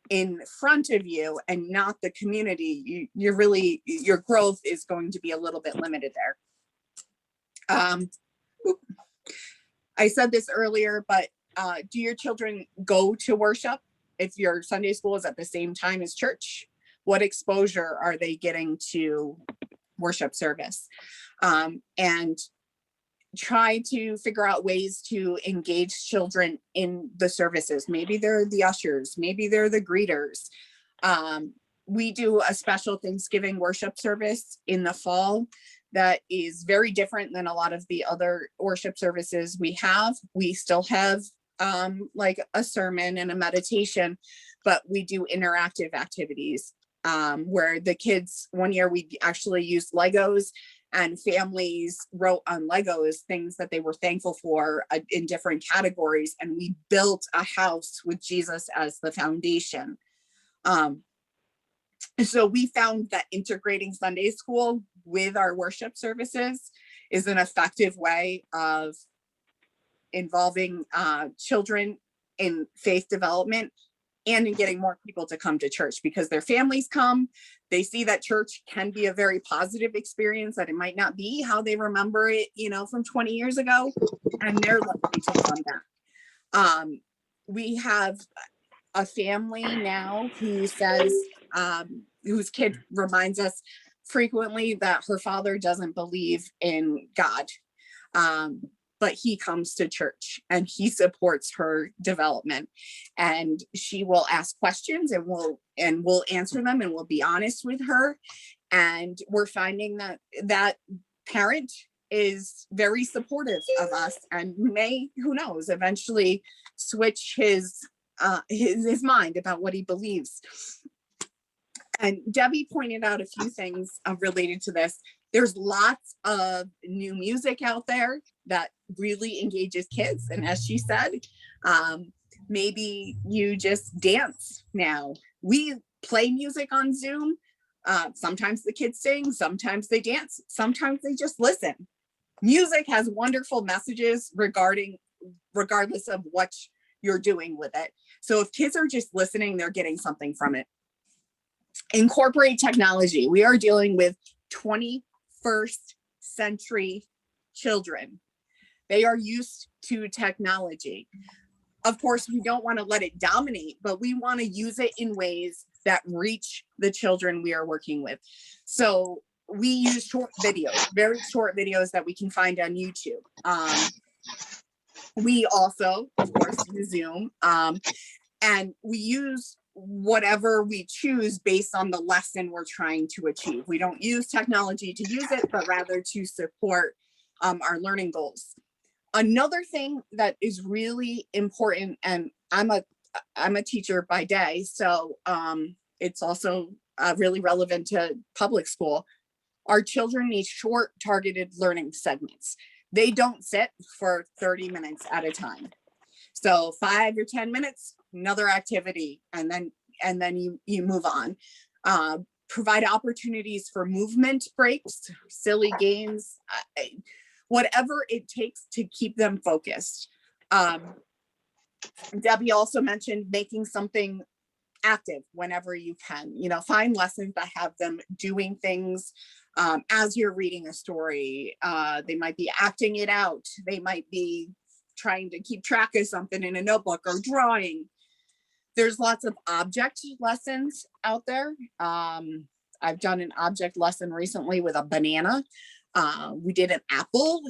in front of you and not the community, your growth is going to be a little bit limited there. I said this earlier, but do your children go to worship? If your Sunday school is at the same time as church, what exposure are they getting to worship service? And try to figure out ways to engage children in the services. Maybe they're the ushers, maybe they're the greeters. We do a special Thanksgiving worship service in the fall that is very different than a lot of the other worship services we have. We still have like a sermon and a meditation, but we do interactive activities where the kids, one year we actually used Legos, and families wrote on Legos things that they were thankful for in different categories. And we built a house with Jesus as the foundation. So we found that integrating Sunday school with our worship services is an effective way of involving children in faith development and in getting more people to come to church, because their families come, they see that church can be a very positive experience, that it might not be how they remember it, you know, from 20 years ago, and they're likely to come back. We have a family now who says, whose kid reminds us frequently that her father doesn't believe in God. But he comes to church and he supports her development, and she will ask questions and we'll answer them, and we'll be honest with her. And we're finding that that parent is very supportive of us and may, who knows, eventually switch his mind about what he believes. And Debbie pointed out a few things related to this. There's lots of new music out there that really engages kids. And as she said, maybe you just dance now. We play music on Zoom. Sometimes the kids sing, sometimes they dance, sometimes they just listen. Music has wonderful messages regardless of what you're doing with it. So if kids are just listening, they're getting something from it. Incorporate technology. We are dealing with 21st century children. They are used to technology. Of course, we don't want to let it dominate, but we want to use it in ways that reach the children we are working with. So we use short videos, very short videos that we can find on YouTube. We also, of course, use Zoom, and we use whatever we choose based on the lesson we're trying to achieve. We don't use technology to use it, but rather to support our learning goals. Another thing that is really important, and I'm a teacher by day, so it's also really relevant to public school. Our children need short, targeted learning segments. They don't sit for 30 minutes at a time. So 5 or 10 minutes, another activity, and then you move on. Provide opportunities for movement breaks, silly games, whatever it takes to keep them focused. Debbie also mentioned making something active whenever you can. Find lessons that have them doing things as you're reading a story. They might be acting it out. They might be trying to keep track of something in a notebook or drawing. There's lots of object lessons out there. I've done an object lesson recently with a banana. We did an apple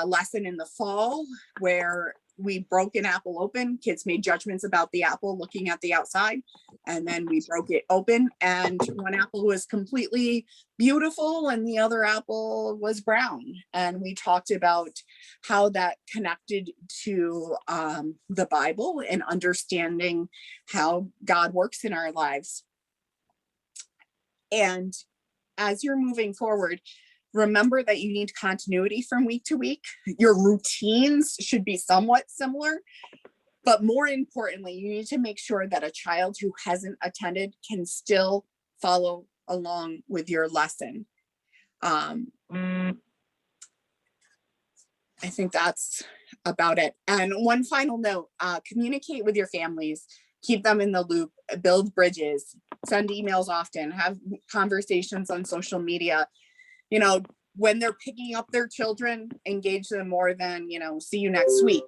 lesson in the fall where we broke an apple open. Kids made judgments about the apple looking at the outside, and then we broke it open, and one apple was completely beautiful and the other apple was brown. And we talked about how that connected to the Bible and understanding how God works in our lives. And as you're moving forward, remember that you need continuity from week to week. Your routines should be somewhat similar, but more importantly, you need to make sure that a child who hasn't attended can still follow along with your lesson. I think that's about it. And one final note, communicate with your families, keep them in the loop, build bridges, send emails often, have conversations on social media. When they're picking up their children, engage them more than, see you next week.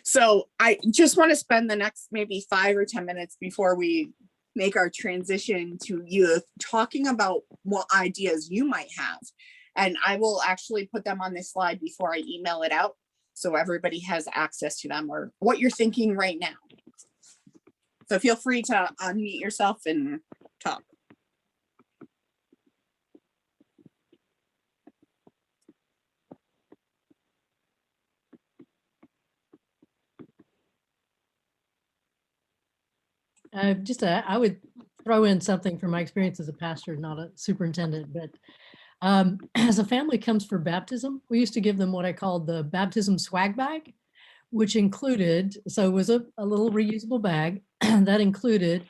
So I just want to spend the next maybe 5 or 10 minutes before we make our transition to youth, talking about what ideas you might have. And I will actually put them on this slide before I email it out, so everybody has access to them, or what you're thinking right now. So feel free to unmute yourself and talk. I would throw in something from my experience as a pastor, not a superintendent, but as a family comes for baptism, we used to give them what I called the baptism swag bag, which included, so it was a little reusable bag that included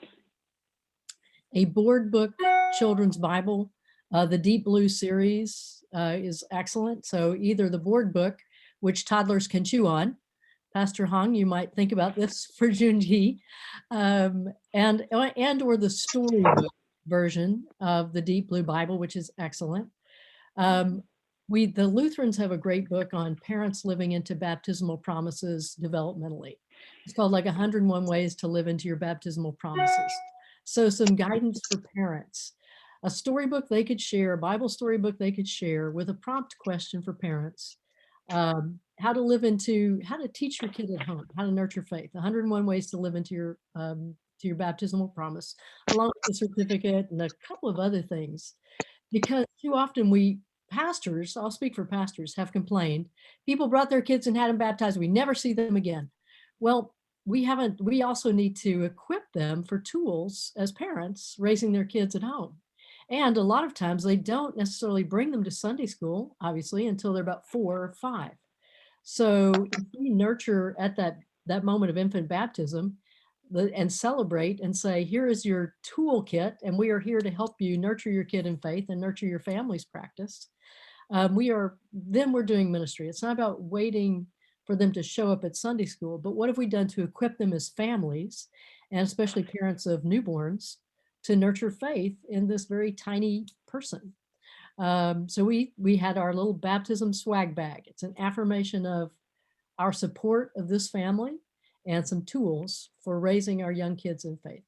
a board book children's Bible. The Deep Blue series is excellent. So either the board book, which toddlers can chew on, Pastor Hong, you might think about this for Junji, and or the storybook version of the Deep Blue Bible, which is excellent. The Lutherans have a great book on parents living into baptismal promises developmentally. It's called like 101 Ways to Live into Your Baptismal Promises. So some guidance for parents. a storybook they could share, a Bible storybook they could share with a prompt question for parents. How to teach your kid at home, how to nurture faith, 101 ways to live into your baptismal promise, along with the certificate and a couple of other things. Because too often pastors, I'll speak for pastors, have complained, people brought their kids and had them baptized, we never see them again. Well, we also need to equip them for tools as parents raising their kids at home. And a lot of times they don't necessarily bring them to Sunday school, obviously, until they're about 4 or 5. So if we nurture at that moment of infant baptism and celebrate and say, here is your toolkit, and we are here to help you nurture your kid in faith and nurture your family's practice. We're doing ministry. It's not about waiting for them to show up at Sunday school, but what have we done to equip them as families, and especially parents of newborns, to nurture faith in this very tiny person? So we had our little baptism swag bag. It's an affirmation of our support of this family and some tools for raising our young kids in faith.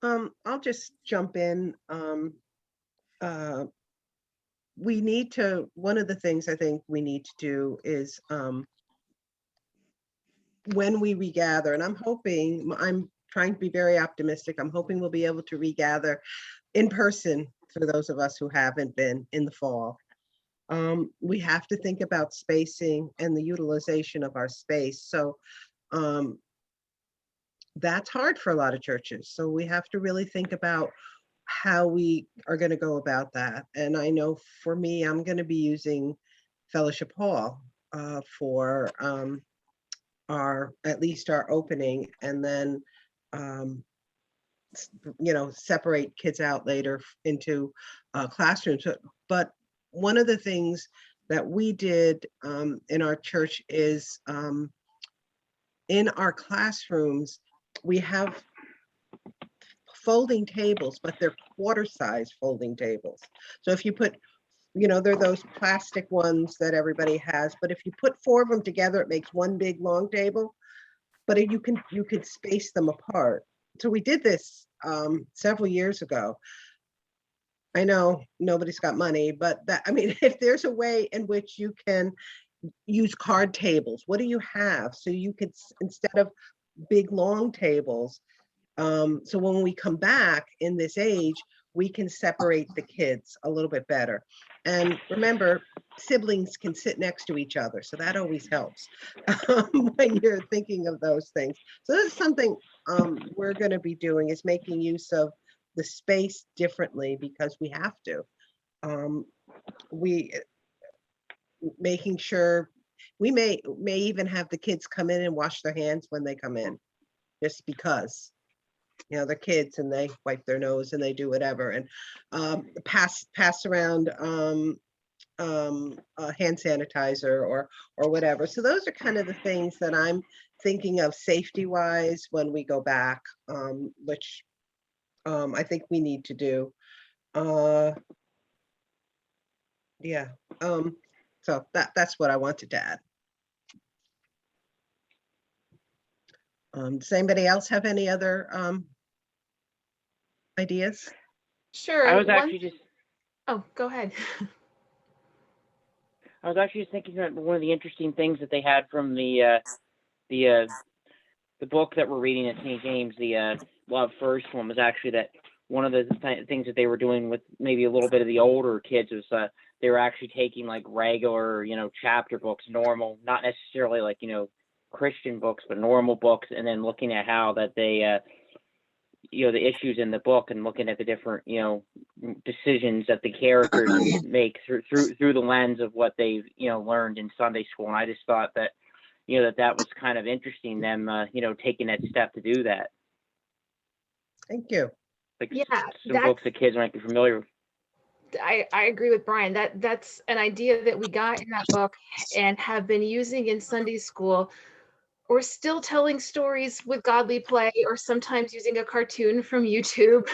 I'll just jump in. One of the things I think we need to do is when we regather, and I'm trying to be very optimistic. I'm hoping we'll be able to regather in person for those of us who haven't been in the fall. We have to think about spacing and the utilization of our space. So that's hard for a lot of churches. So we have to really think about how we are going to go about that. And I know for me, I'm going to be using Fellowship Hall for at least our opening, and then separate kids out later into classrooms. But one of the things that we did in our church is in our classrooms, we have folding tables, but they're quarter-size folding tables. So if you put, they're those plastic ones that everybody has, but if you put 4 of them together, it makes one big long table, but you could space them apart. So we did this several years ago. I know nobody's got money, but if there's a way in which you can use card tables, what do you have? So you could, instead of big long tables, so when we come back in this age, we can separate the kids a little bit better. And remember, siblings can sit next to each other, so that always helps when you're thinking of those things. So this is something we're going to be doing, is making use of the space differently, because we have to. Making sure we may even have the kids come in and wash their hands when they come in, just because. They're kids and they wipe their nose and they do whatever, and pass around hand sanitizer or whatever. So those are kind of the things that I'm thinking of safety wise when we go back, which I think we need to do. So that's what I wanted to add. Does anybody else have any other ideas? Sure. I was actually just. Oh, go ahead. I was actually just thinking that one of the interesting things that they had from the book that we're reading at St. James, the Love First one, was actually that one of the things that they were doing with maybe a little bit of the older kids was they were actually taking like regular, chapter books, normal, not necessarily like, Christian books, but normal books, and then looking at how that they, the issues in the book, and looking at the different, decisions that the characters make through the lens of what they've, learned in Sunday school. And I just thought that, that was kind of interesting, them, taking that step to do that. Thank you. Like, yeah, some books that kids might be familiar with. I agree with Brian. That's an idea that we got in that book and have been using in Sunday school. We're still telling stories with Godly Play, or sometimes using a cartoon from YouTube.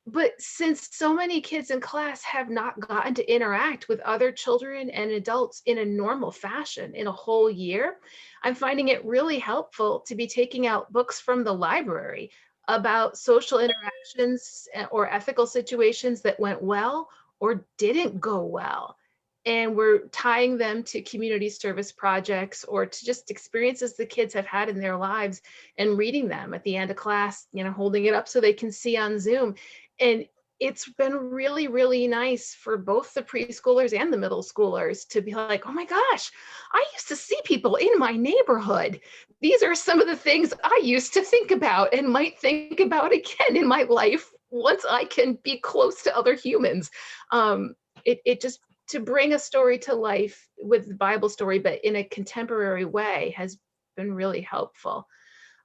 But since so many kids in class have not gotten to interact with other children and adults in a normal fashion in a whole year, I'm finding it really helpful to be taking out books from the library, about social interactions or ethical situations that went well or didn't go well. And we're tying them to community service projects or to just experiences the kids have had in their lives and reading them at the end of class, holding it up so they can see on Zoom. And it's been really, really nice for both the preschoolers and the middle schoolers to be like, oh my gosh, I used to see people in my neighborhood. These are some of the things I used to think about and might think about again in my life once I can be close to other humans. It just, to bring a story to life with the Bible story, but in a contemporary way, has been really helpful.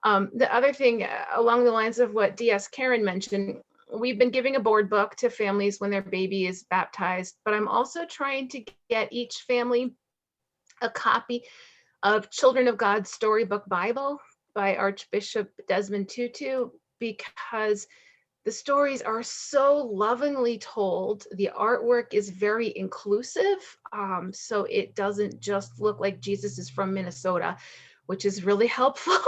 The other thing along the lines of what DS Karen mentioned, we've been giving a board book to families when their baby is baptized, but I'm also trying to get each family a copy of Children of God's Storybook Bible by Archbishop Desmond Tutu, because the stories are so lovingly told. The artwork is very inclusive, so it doesn't just look like Jesus is from Minnesota, which is really helpful.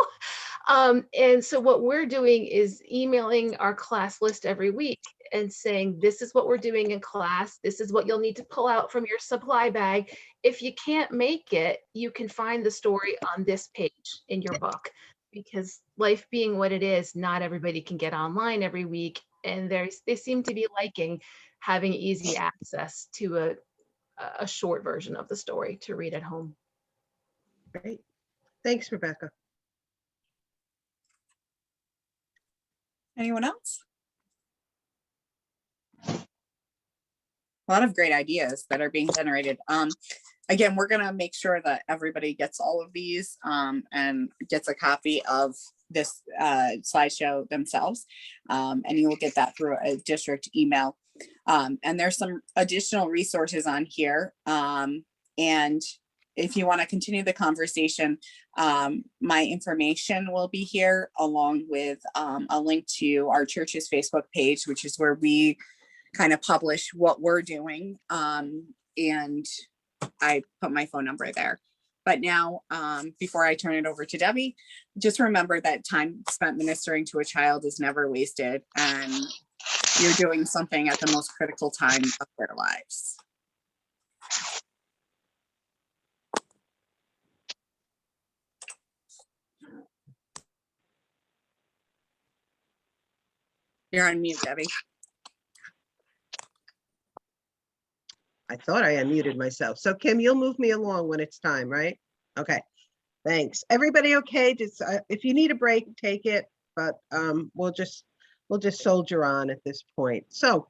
And so what we're doing is emailing our class list every week and saying, this is what we're doing in class. This is what you'll need to pull out from your supply bag. If you can't make it, you can find the story on this page in your book. Because life being what it is, not everybody can get online every week. And they seem to be liking having easy access to a short version of the story to read at home. Great. Thanks, Rebecca. Anyone else? A lot of great ideas that are being generated. Again, we're gonna make sure that everybody gets all of these and gets a copy of this slideshow themselves. And you will get that through a district email. And there's some additional resources on here. And if you want to continue the conversation, my information will be here along with a link to our church's Facebook page, which is where we kind of publish what we're doing. And I put my phone number there. But now, before I turn it over to Debbie, just remember that time spent ministering to a child is never wasted, and you're doing something at the most critical time of their lives. You're on mute, Debbie. I thought I unmuted myself. So Kim, you'll move me along when it's time, right? Okay, thanks. Everybody okay? Just if you need a break, take it, but we'll just soldier on at this point. So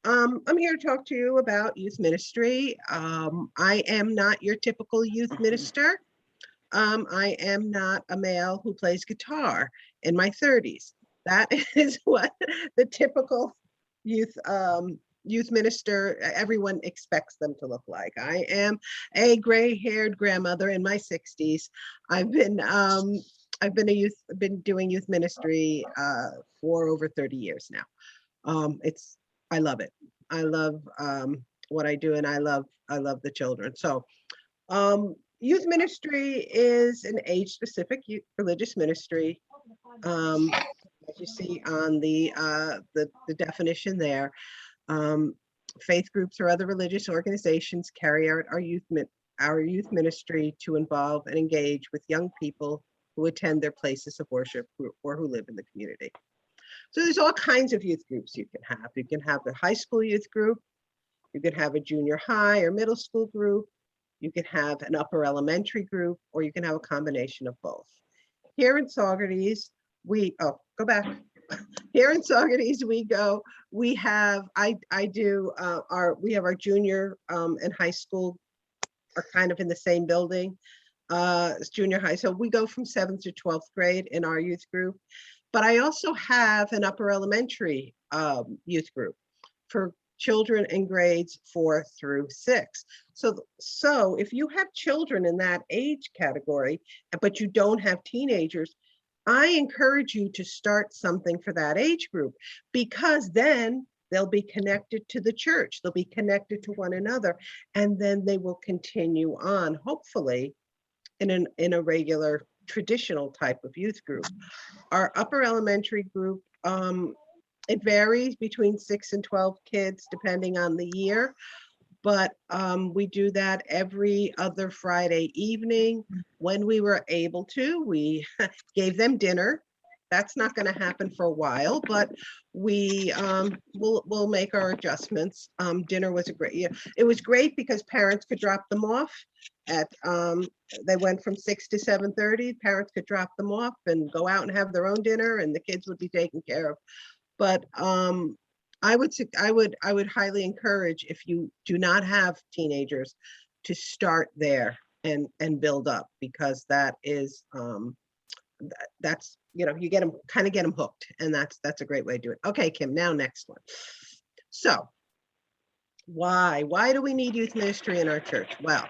I'm here to talk to you about youth ministry. I am not your typical youth minister. I am not a male who plays guitar in my 30s. That is what the typical youth minister, everyone expects them to look like. I am a gray-haired grandmother in my 60s. I've been doing youth ministry for over 30 years now. I love it. I love what I do, and I love the children. So youth ministry is an age-specific religious ministry. As you see on the definition there. Faith groups or other religious organizations carry out our youth ministry to involve and engage with young people who attend their places of worship or who live in the community. So there's all kinds of youth groups you can have. You can have the high school youth group. You could have a junior high or middle school group. You can have an upper elementary group, or you can have a combination of both. Here in Saugerties, go back. Here in Saugerties, we have our junior and high school are kind of in the same building as junior high. So we go from 7th to 12th grade in our youth group. But I also have an upper elementary youth group for children in grades 4 through 6. So if you have children in that age category, but you don't have teenagers, I encourage you to start something for that age group, because then they'll be connected to the church, they'll be connected to one another, and then they will continue on, hopefully, in a regular traditional type of youth group. Our upper elementary group, it varies between 6 and 12 kids depending on the year. But we do that every other Friday evening. When we were able to, we gave them dinner. That's not going to happen for a while, but we'll make our adjustments. Dinner was it was great because parents could drop them off at, they went from 6 to 7:30. Parents could drop them off and go out and have their own dinner, and the kids would be taken care of. But I would highly encourage, if you do not have teenagers, to start there and build up, because that is that's, you get them, kind of get them hooked, and that's a great way to do it. Okay, Kim, now next one. So why do we need youth ministry in our church? Well,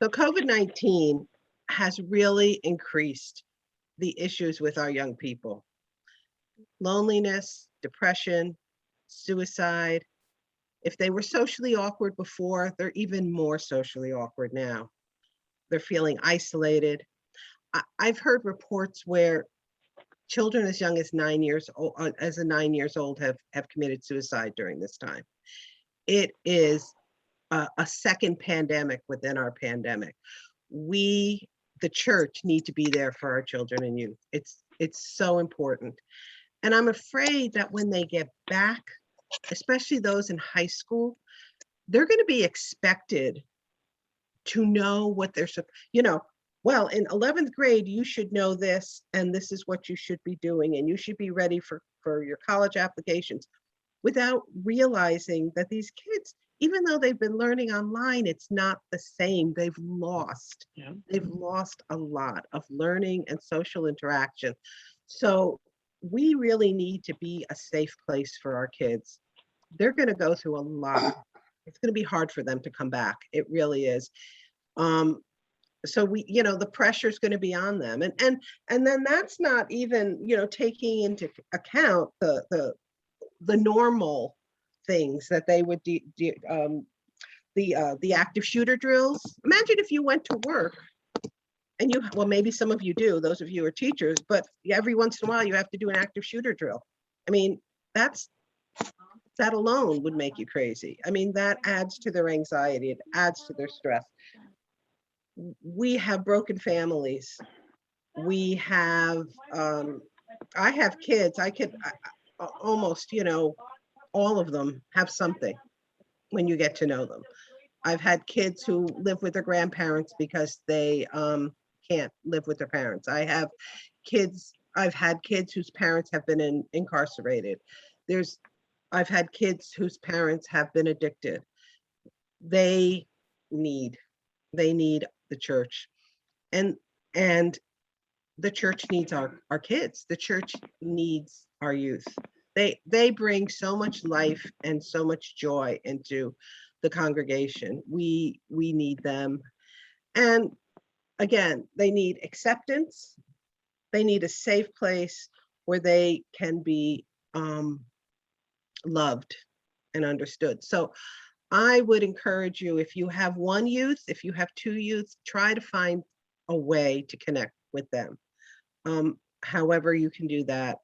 so COVID-19 has really increased the issues with our young people. Loneliness, depression, suicide. If they were socially awkward before, they're even more socially awkward now. They're feeling isolated. I've heard reports where children as young as 9 years old, have committed suicide during this time. It is a second pandemic within our pandemic. We, the church, need to be there for our children and youth. It's so important. And I'm afraid that when they get back, especially those in high school, they're going to be expected to know what they're, well, in 11th grade, you should know this, and this is what you should be doing, and you should be ready for your college applications, without realizing that these kids, even though they've been learning online, it's not the same. They've lost a lot of learning and social interaction. So we really need to be a safe place for our kids. They're going to go through a lot. It's going to be hard for them to come back. It really is. So we, the pressure is going to be on them, and then that's not even, taking into account the normal things that they would do, the active shooter drills. Imagine if you went to work and well, maybe some of you do, those of you are teachers, but every once in a while you have to do an active shooter drill. I mean, that alone would make you crazy. I mean, that adds to their anxiety. It adds to their stress. We have broken families. We have, I have kids. I could almost, all of them have something when you get to know them. I've had kids who live with their grandparents because they can't live with their parents. I've had kids whose parents have been incarcerated. I've had kids whose parents have been addicted. They need the church, and the church needs our kids. The church needs our youth. They bring so much life and so much joy into the congregation. We need them. And again, they need acceptance. They need a safe place where they can be loved and understood. So I would encourage you, if you have one youth, if you have two youth, try to find a way to connect with them. However you can do that.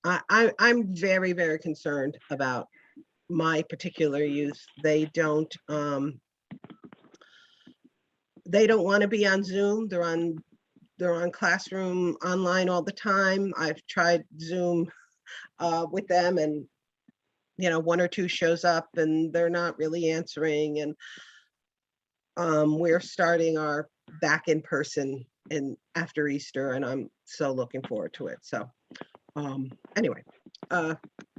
I'm very, very concerned about my particular youth. They don't want to be on Zoom. They're on Classroom online all the time. I've tried Zoom with them, and one or two shows up and they're not really answering. And we're starting our back in person after Easter, and I'm so looking forward to it. So anyway,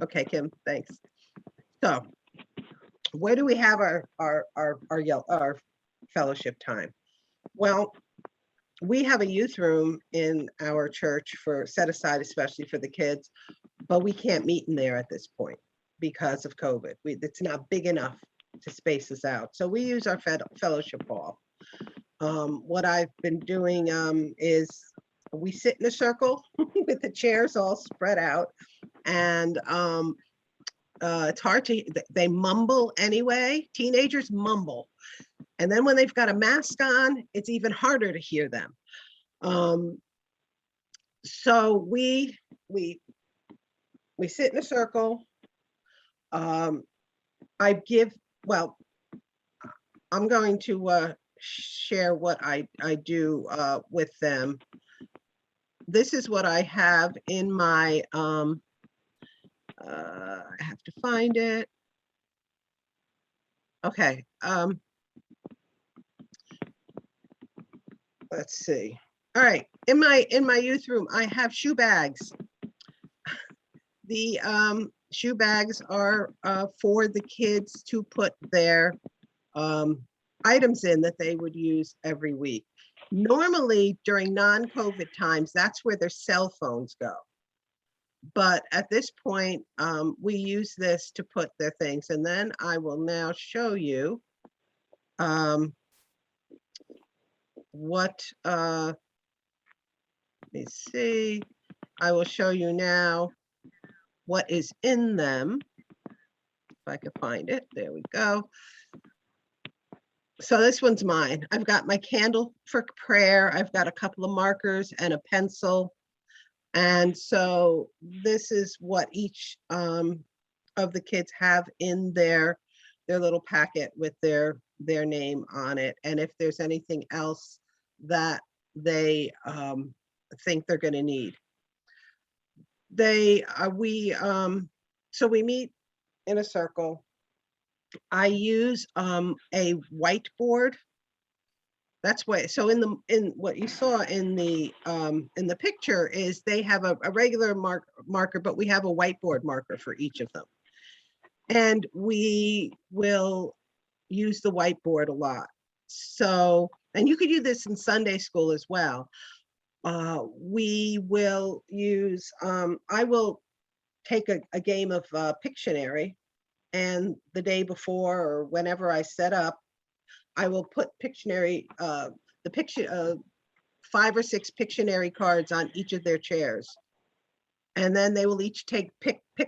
okay, Kim, thanks. So where do we have our fellowship time? Well, we have a youth room in our church set aside especially for the kids, but we can't meet in there at this point because of COVID. It's not big enough to space us out. So we use our fellowship hall. What I've been doing is we sit in a circle with the chairs all spread out, and it's hard they mumble anyway. Teenagers mumble. And then when they've got a mask on, it's even harder to hear them. So we sit in a circle. Well, I'm going to share what I do with them. This is what I have in my, I have to find it. Okay. Let's see. All right, in my youth room, I have shoe bags. The shoe bags are for the kids to put their items in that they would use every week. Normally during non-COVID times, that's where their cell phones go. But at this point, we use this to put their things. And then I will now show you what, let me see. I will show you now what is in them. If I can find it, there we go. So this one's mine. I've got my candle for prayer. I've got a couple of markers and a pencil. And so this is what each of the kids have in their little packet with their name on it. And if there's anything else that they think they're going to need. So we meet in a circle. I use a whiteboard. That's what, so in what you saw in the picture is they have a regular marker, but we have a whiteboard marker for each of them. And we will use the whiteboard a lot. So, and you could do this in Sunday school as well. We will use, I will take a game of Pictionary, and the day before or whenever I set up, I will put Pictionary, 5 or 6 Pictionary cards on each of their chairs. And then they will each pick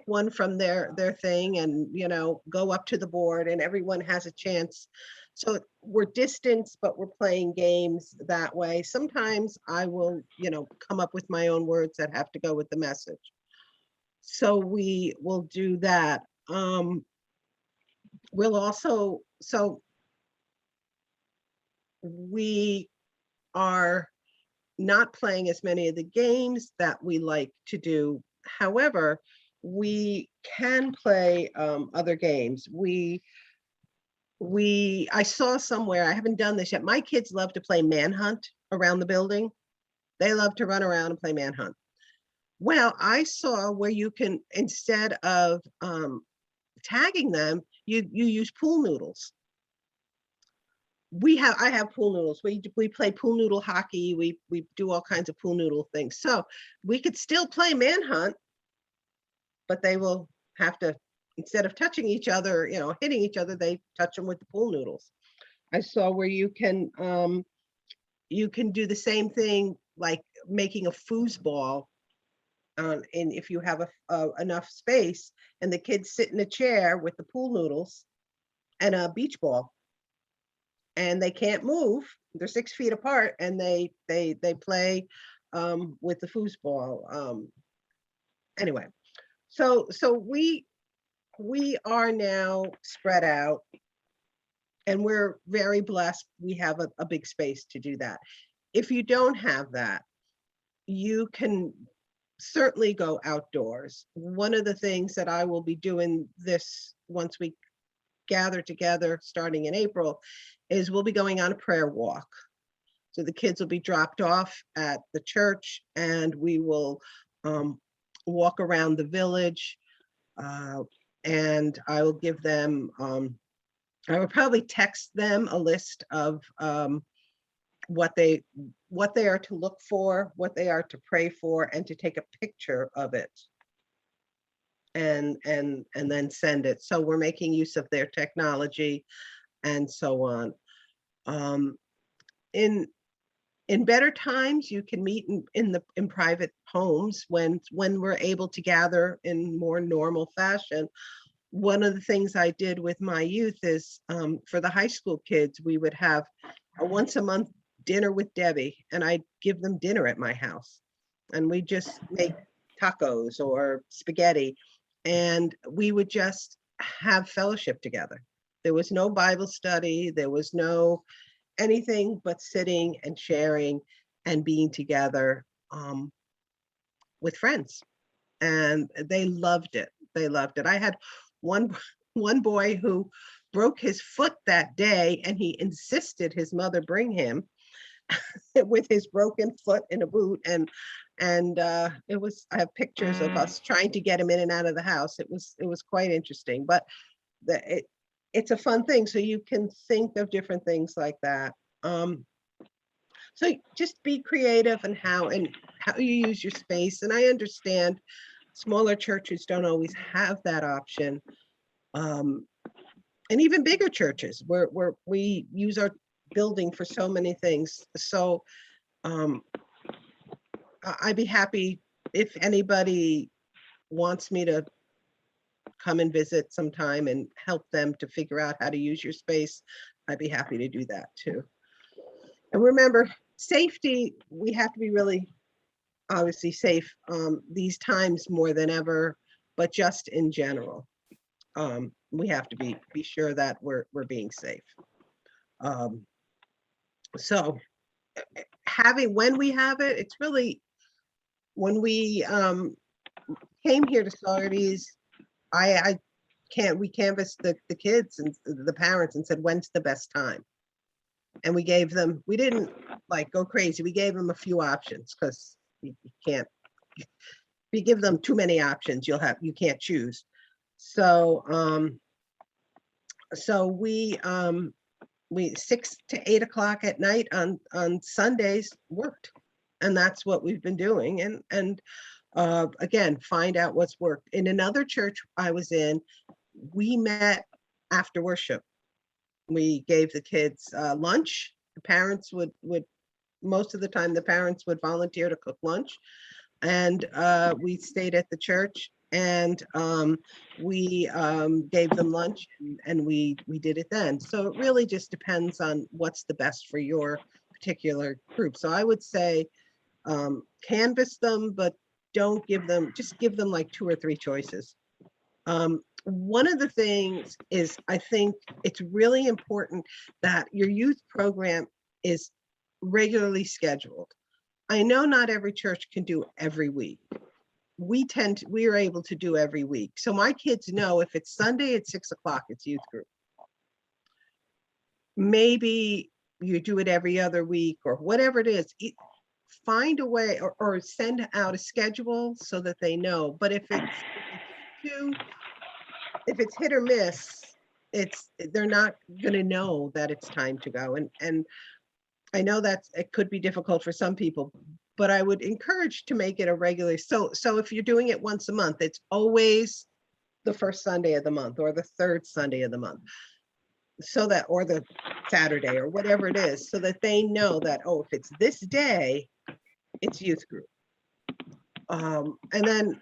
one from their thing and, you know, go up to the board, and everyone has a chance. So we're distanced, but we're playing games that way. Sometimes I will, you know, come up with my own words that have to go with the message. So we will do that. We'll also, so we are not playing as many of the games that we like to do. However, we can play other games. I saw somewhere, I haven't done this yet. My kids love to play manhunt around the building. They love to run around and play manhunt. Well, I saw where you can, instead of tagging them, you use pool noodles. I have pool noodles. We play pool noodle hockey. We do all kinds of pool noodle things. So we could still play manhunt, but they will have to, instead of touching each other, you know, hitting each other, they touch them with the pool noodles. I saw where you can do the same thing, like making a foosball, and if you have enough space, and the kids sit in a chair with the pool noodles and a beach ball, and they can't move. They're 6 feet apart, and they play with the foosball. Anyway, so we are now spread out, and we're very blessed. We have a big space to do that. If you don't have that, you can certainly go outdoors. One of the things that I will be doing this, once we gather together starting in April, is we'll be going on a prayer walk. So the kids will be dropped off at the church, and we will walk around the village, and I will give them, I will probably text them a list of what they are to look for, what they are to pray for, and to take a picture of it, and then send it. So we're making use of their technology and so on. In better times, you can meet in private homes when we're able to gather in more normal fashion. one of the things I did with my youth is for the high school kids, we would have a once a month dinner with Debbie, and I'd give them dinner at my house. And we just make tacos or spaghetti, and we would just have fellowship together. There was no Bible study, there was no anything but sitting and sharing and being together with friends. And they loved it. They loved it. I had one boy who broke his foot that day, and he insisted his mother bring him with his broken foot in a boot. And it was, I have pictures of us trying to get him in and out of the house. It was quite interesting, but it's a fun thing. So you can think of different things like that. So just be creative in how you use your space. And I understand smaller churches don't always have that option. And even bigger churches where we use our building for so many things. So I'd be happy if anybody wants me to come and visit sometime and help them to figure out how to use your space. I'd be happy to do that too. And remember, safety, we have to be really obviously safe these times more than ever, but just in general. We have to be sure that we're being safe. So when we have it, it's really, when we came here to Saugerties, we canvassed the kids and the parents and said, when's the best time? And we gave them, we didn't like go crazy. We gave them a few options because you can't, if you give them too many options, you can't choose. So, we 6 to 8 o'clock at night on Sundays worked. And that's what we've been doing. And again, find out what's worked. In another church I was in, we met after worship. We gave the kids lunch. The parents would, most of the time, the parents would volunteer to cook lunch. And we stayed at the church, and we gave them lunch, and we did it then. So it really just depends on what's the best for your particular group. So I would say canvass them, but don't give them, just give them like 2 or 3 choices. One of the things is, I think it's really important that your youth program is regularly scheduled. I know not every church can do every week. We are able to do every week. So my kids know if it's Sunday at 6 o'clock, it's youth group. Maybe you do it every other week or whatever it is. Find a way or send out a schedule so that they know. But if it's hit or miss, they're not going to know that it's time to go. And I know that it could be difficult for some people, but I would encourage to make it a regular. So if you're doing it once a month, it's always the first Sunday of the month or the third Sunday of the month. So that, or the Saturday or whatever it is, so that they know that, oh, if it's this day, it's youth group. And then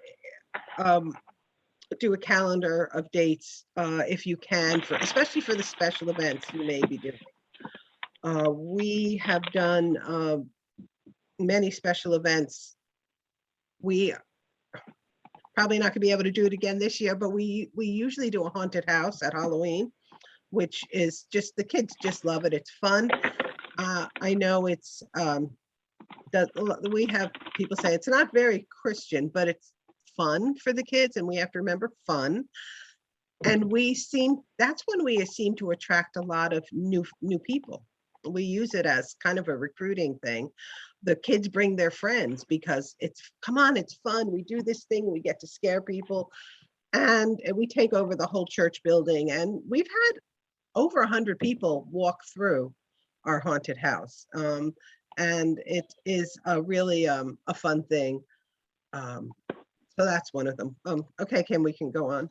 do a calendar of dates if you can, especially for the special events you may be doing. We have done many special events. We probably not going to be able to do it again this year, but we usually do a haunted house at Halloween, which is just, the kids just love it. It's fun. I know it's, we have people say it's not very Christian, but it's fun for the kids, and we have to remember fun. And that's when we seem to attract a lot of new people. We use it as kind of a recruiting thing. The kids bring their friends because come on, it's fun. We do this thing, we get to scare people, and we take over the whole church building. And we've had over 100 people walk through our haunted house. And it is really a fun thing. So that's one of them. Okay, Kim, we can go on.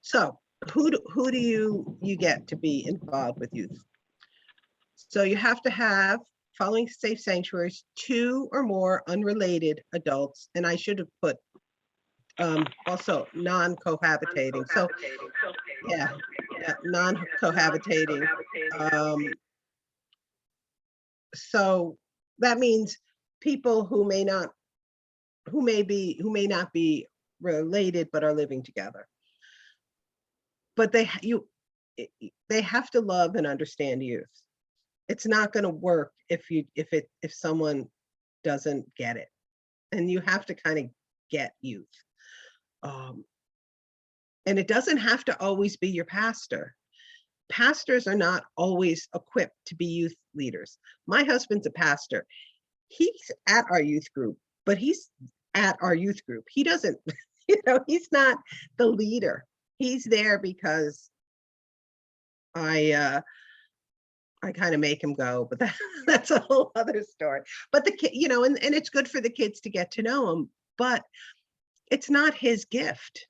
So who do you get to be involved with youth? So you have to have, following safe sanctuaries, 2 or more unrelated adults. And I should have put also non-cohabitating. So yeah, non-cohabitating. So that means people who may not be related but are living together. But they have to love and understand youth. It's not going to work if someone doesn't get it, and you have to kind of get youth. And it doesn't have to always be your pastor. Pastors are not always equipped to be youth leaders. My husband's a pastor. He's at our youth group, but he's at our youth group. He doesn't, he's not the leader. He's there because I kind of make him go, but that's a whole other story. But the kid, and it's good for the kids to get to know him, but it's not his gift.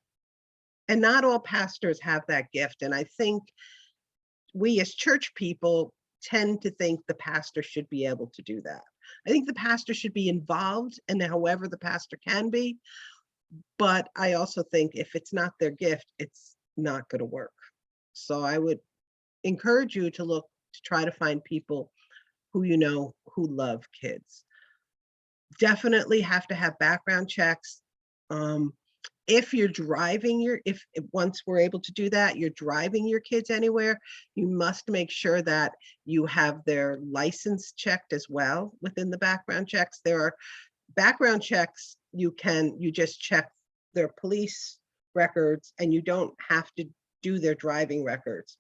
And not all pastors have that gift. And I think we as church people tend to think the pastor should be able to do that. I think the pastor should be involved, and however the pastor can be. But I also think if it's not their gift, it's not going to work. So I would encourage you to try to find people who who love kids. Definitely have to have background checks. If you're driving if once we're able to do that, you're driving your kids anywhere, you must make sure that you have their license checked as well within the background checks. There are background checks, you just check their police records and you don't have to do their driving records.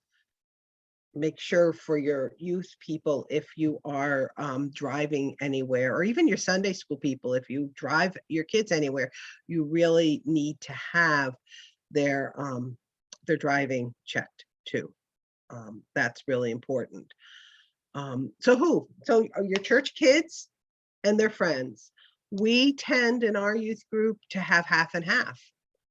Make sure for your youth people, if you are driving anywhere, or even your Sunday school people, if you drive your kids anywhere, you really need to have their driving checked too. That's really important. So your church kids and their friends. We tend in our youth group to have half and half.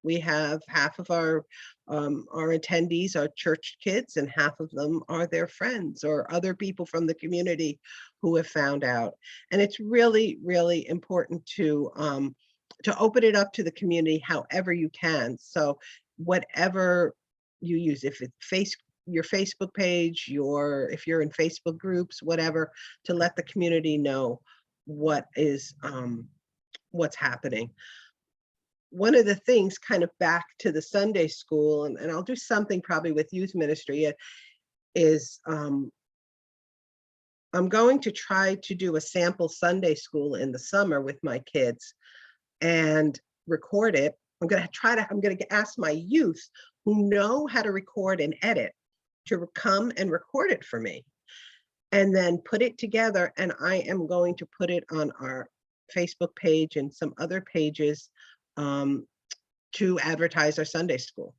We have half of our attendees are church kids, and half of them are their friends or other people from the community who have found out. And it's really, really important to open it up to the community however you can. So whatever you use, if it's your Facebook page, if you're in Facebook groups, whatever, to let the community know what is what's happening. One of the things, kind of back to the Sunday school, and I'll do something probably with youth ministry, is I'm going to try to do a sample Sunday school in the summer with my kids and record it. I'm going to ask my youth who know how to record and edit to come and record it for me, and then put it together. And I am going to put it on our Facebook page and some other pages to advertise our Sunday school.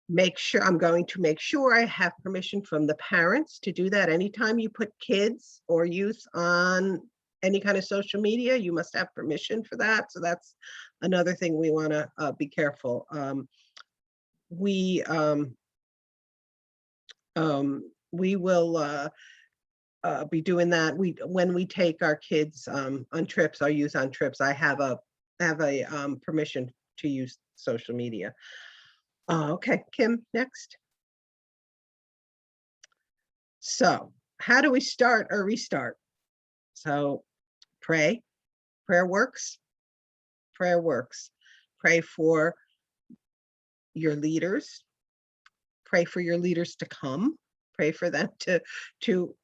I'm going to make sure I have permission from the parents to do that. Anytime you put kids or youth on any kind of social media, you must have permission for that. So that's another thing we want to be careful. We will be doing that. When we take our kids on trips, our youth on trips, I have a permission to use social media. Okay, Kim, next. So how do we start or restart? So pray. Prayer works. Prayer works. Pray for your leaders. Pray for your leaders to come. Pray for them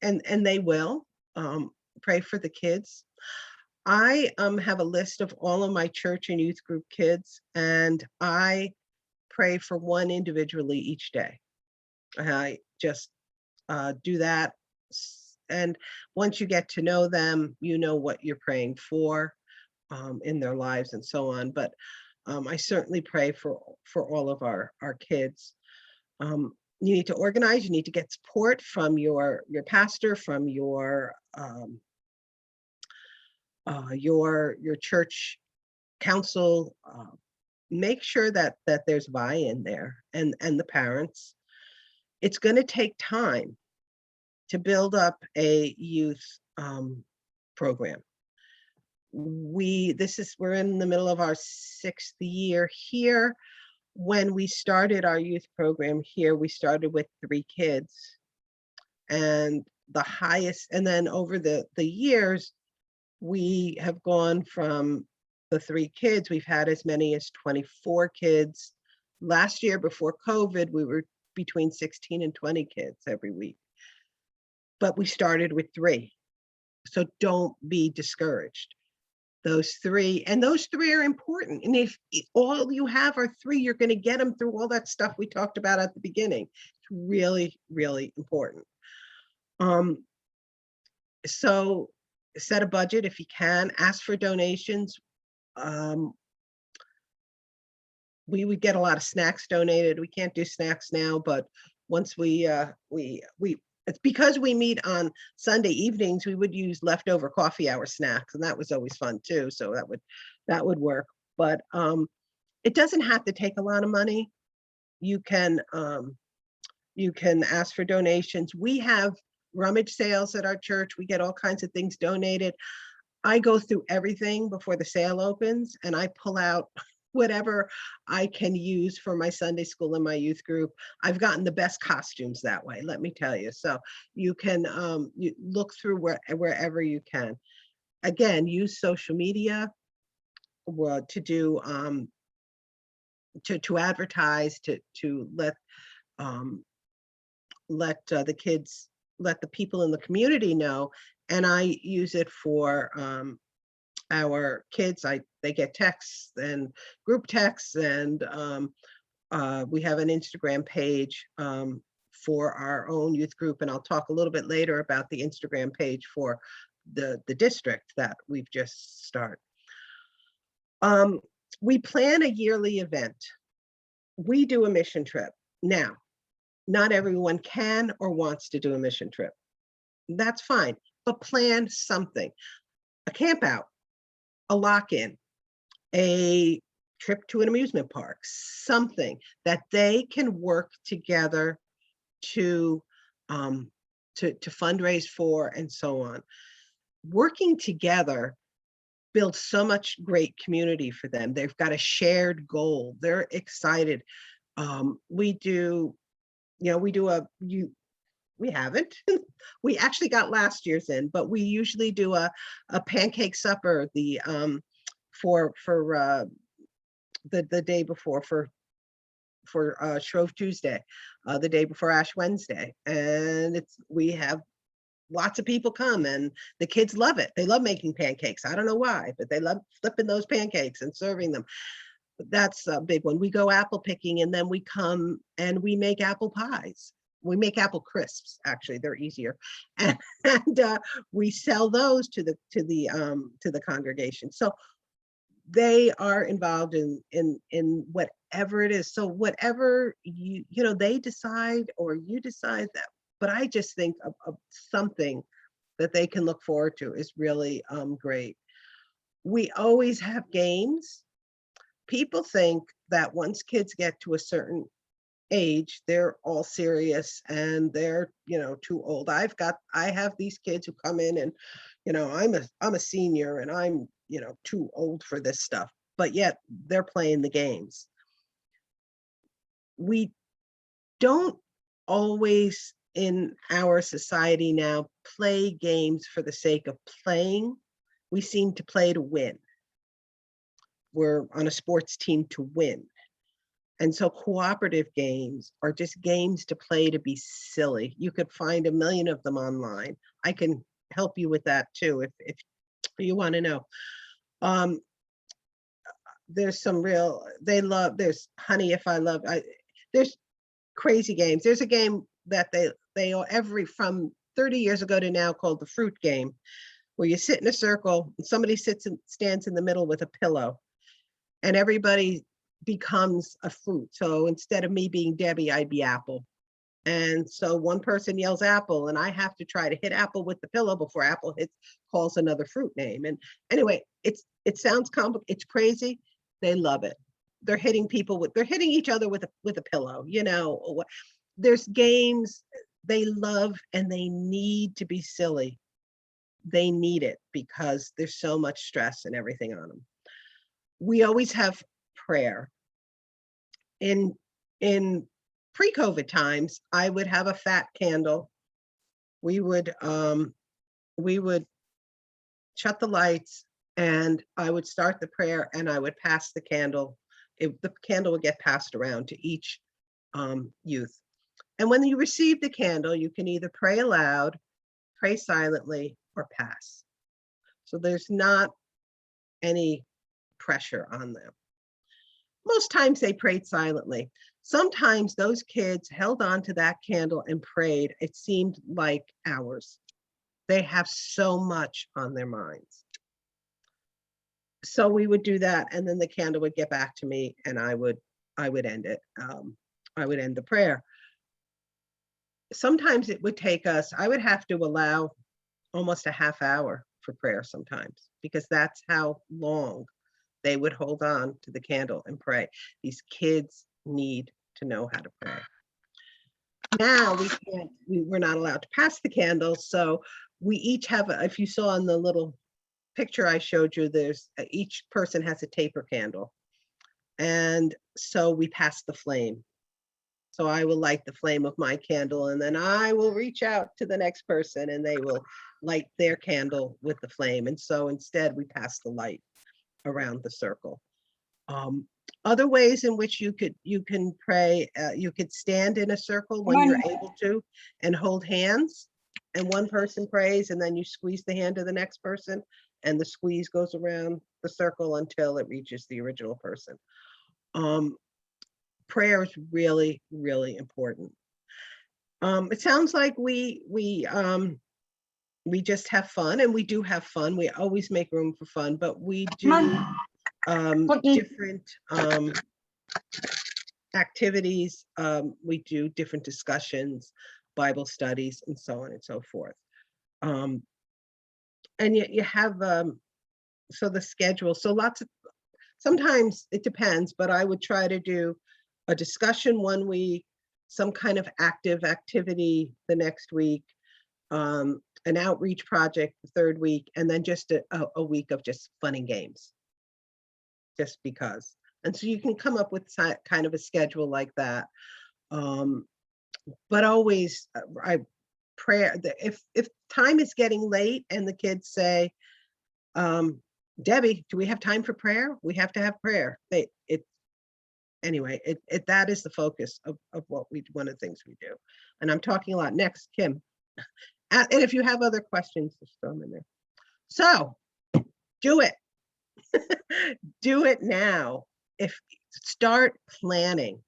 and they will. Pray for the kids. I have a list of all of my church and youth group kids, and I pray for one individually each day. I just do that. And once you get to know them, you know what you're praying for in their lives and so on. But I certainly pray for all of our kids. You need to organize, you need to get support from your pastor, from your church council. Make sure that there's buy-in there, and the parents. It's going to take time to build up a youth program. we're in the middle of our 6th year here. When we started our youth program here, we started with 3 kids. And then over the years, we have gone from the 3 kids, we've had as many as 24 kids. Last year, before COVID, we were between 16 and 20 kids every week. But we started with 3. So don't be discouraged. Those 3 are important. And if all you have are 3, you're going to get them through all that stuff we talked about at the beginning. It's really, really important. So set a budget if you can, ask for donations. We would get a lot of snacks donated. We can't do snacks now, but once it's because we meet on Sunday evenings, we would use leftover coffee hour snacks, and that was always fun too. So that would work. But it doesn't have to take a lot of money. You can ask for donations. We have rummage sales at our church. We get all kinds of things donated. I go through everything before the sale opens, and I pull out whatever I can use for my Sunday school and my youth group. I've gotten the best costumes that way, let me tell you. So you can you look through wherever you can. Again, use social media to do to advertise, to let the kids, let the people in the community know. And I use it for our kids. They get texts and group texts, and we have an Instagram page for our own youth group, and I'll talk a little bit later about the Instagram page for the district that we've just started. We plan a yearly event. We do a mission trip. Now, not everyone can or wants to do a mission trip. That's fine, but plan something. A camp out, a lock-in, a trip to an amusement park, something that they can work together to fundraise for, and so on. Working together builds so much great community for them. They've got a shared goal. They're excited. We haven't. We actually got last year's in, but we usually do a pancake supper for the day before, for Shrove Tuesday, the day before Ash Wednesday, and we have lots of people come, and the kids love it. They love making pancakes. I don't know why, but they love flipping those pancakes and serving them. That's a big one. We go apple picking, and then we come and we make apple pies. We make apple crisps, actually, they're easier. And we sell those to the congregation. So they are involved in whatever it is. So whatever they decide or you decide that, but I just think of something that they can look forward to is really great. We always have games. People think that once kids get to a certain age, they're all serious and they're too old. I have these kids who come in and I'm a senior and I'm too old for this stuff, but yet they're playing the games. We don't always in our society now play games for the sake of playing. We seem to play to win. We're on a sports team to win. And so cooperative games are just games to play to be silly. You could find a million of them online. I can help you with that too if you want to know. There's some real, there's Honey If I Love, there's crazy games. There's a game that they from 30 years ago to now called the fruit game, where you sit in a circle and somebody stands in the middle with a pillow, and everybody becomes a fruit. So instead of me being Debbie, I'd be Apple. And so one person yells Apple, and I have to try to hit Apple with the pillow before Apple calls another fruit name. And anyway, it sounds complicated. It's crazy. They love it. They're hitting each other with a pillow. There's games they love, and they need to be silly. they need it because there's so much stress and everything on them. We always have prayer. In pre-COVID times, I would have a fat candle. We would shut the lights and I would start the prayer and I would pass the candle. The candle would get passed around to each youth. And when you receive the candle, you can either pray aloud, pray silently, or pass. So there's not any pressure on them. Most times they prayed silently. Sometimes those kids held on to that candle and prayed. It seemed like hours. They have so much on their minds. So we would do that, and then the candle would get back to me, and I would end it. I would end the prayer. Sometimes it would take us, I would have to allow almost a half hour for prayer sometimes, because that's how long they would hold on to the candle and pray. These kids need to know how to pray. Now we're not allowed to pass the candle, so we each have, if you saw on the little picture I showed you, there's each person has a taper candle. And so we pass the flame. So I will light the flame of my candle, and then I will reach out to the next person and they will light their candle with the flame. And so instead we pass the light around the circle. Other ways in which you can pray, you could stand in a circle when you're able to and hold hands, and one person prays and then you squeeze the hand of the next person and the squeeze goes around the circle until it reaches the original person. Prayer is really, really important. It sounds like we just have fun, and we do have fun. We always make room for fun, but we do different activities. We do different discussions, Bible studies, and so on and so forth. And you have, so the schedule, so sometimes it depends, but I would try to do a discussion one week, some kind of active activity the next week, an outreach project the third week, and then just a week of just fun and games, just because. And so you can come up with kind of a schedule like that. But always, prayer, if time is getting late and the kids say, Debbie, do we have time for prayer? We have to have prayer. Anyway, that is the focus of what one of the things we do. And I'm talking a lot. Next, Kim. And if you have other questions, just throw them in there. So do it. Do it now. Start planning.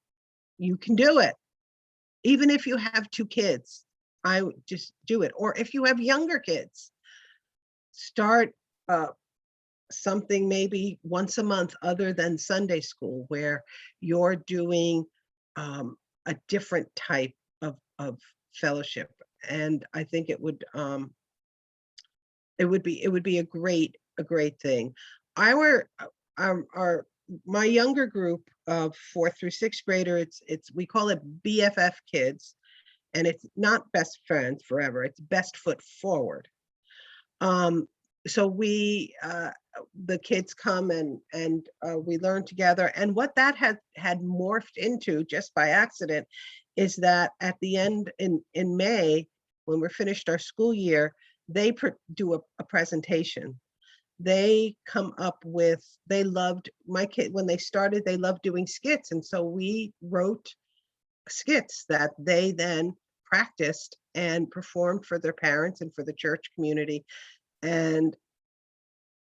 You can do it. Even if you have 2 kids, I would just do it. Or if you have younger kids, start something maybe once a month other than Sunday school, where you're doing a different type of fellowship. And I think it would be a great thing. My younger group of 4th through 6th grader, we call it BFF kids, and it's not best friends forever, it's best foot forward. So the kids come and we learn together. And what that had morphed into just by accident is that at the end in May, when we're finished our school year, they do a presentation. They come up with, they loved, my kid, when they started, they loved doing skits. And so we wrote skits that they then practiced and performed for their parents and for the church community. And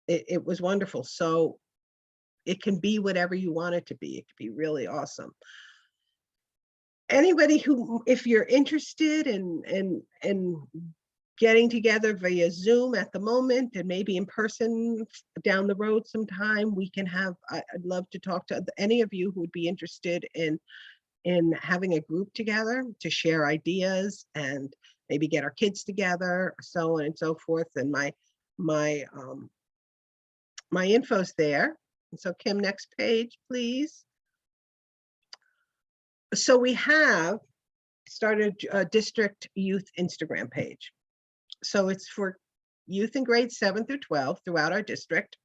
it was wonderful. So it can be whatever you want it to be. It could be really awesome. Anybody who, if you're interested in getting together via Zoom at the moment and maybe in person down the road sometime, we can have, I'd love to talk to any of you who would be interested in having a group together to share ideas and maybe get our kids together, so on and so forth. And my info's there. And so Kim, next page, please. So we have started a district youth Instagram page. So it's for youth in grades 7 through 12 throughout our district.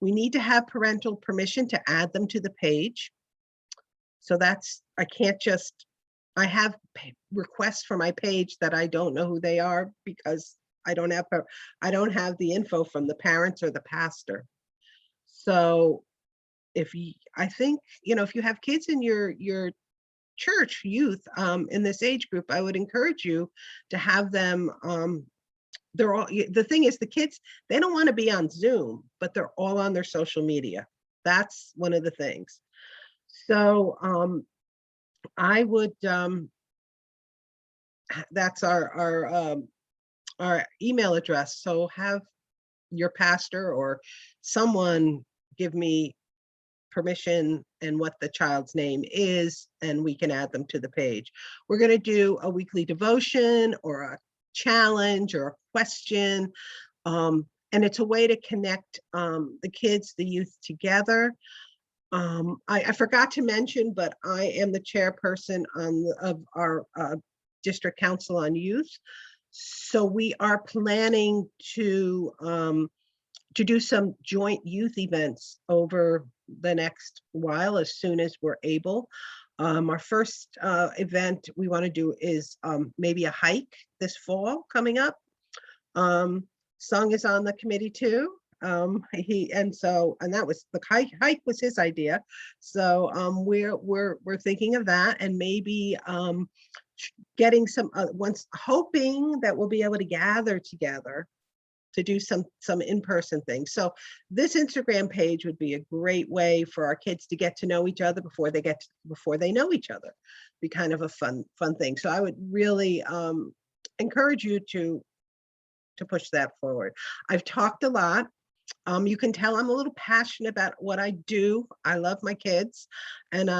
We need to have parental permission to add them to the page. So I can't just, I have requests for my page that I don't know who they are because I don't have the info from the parents or the pastor. So I think, if you have kids in your church youth in this age group, I would encourage you to have them. The thing is, the kids, they don't want to be on Zoom, but they're all on their social media. That's one of the things. So I would, that's our email address. So have your pastor or someone give me permission and what the child's name is, and we can add them to the page. We're going to do a weekly devotion or a challenge or a question. And it's a way to connect the kids, the youth together. I forgot to mention, but I am the chairperson of our district council on youth. So we are planning to do some joint youth events over the next while, as soon as we're able. Our first event we want to do is maybe a hike this fall coming up. Sung is on the committee too. And that was the hike was his idea. So we're thinking of that, and maybe getting some hoping that we'll be able to gather together to do some in-person things. So this Instagram page would be a great way for our kids to get to know each other before they know each other. Be kind of a fun thing. So I would really encourage you to push that forward. I've talked a lot. You can tell I'm a little passionate about what I do. I love my kids, and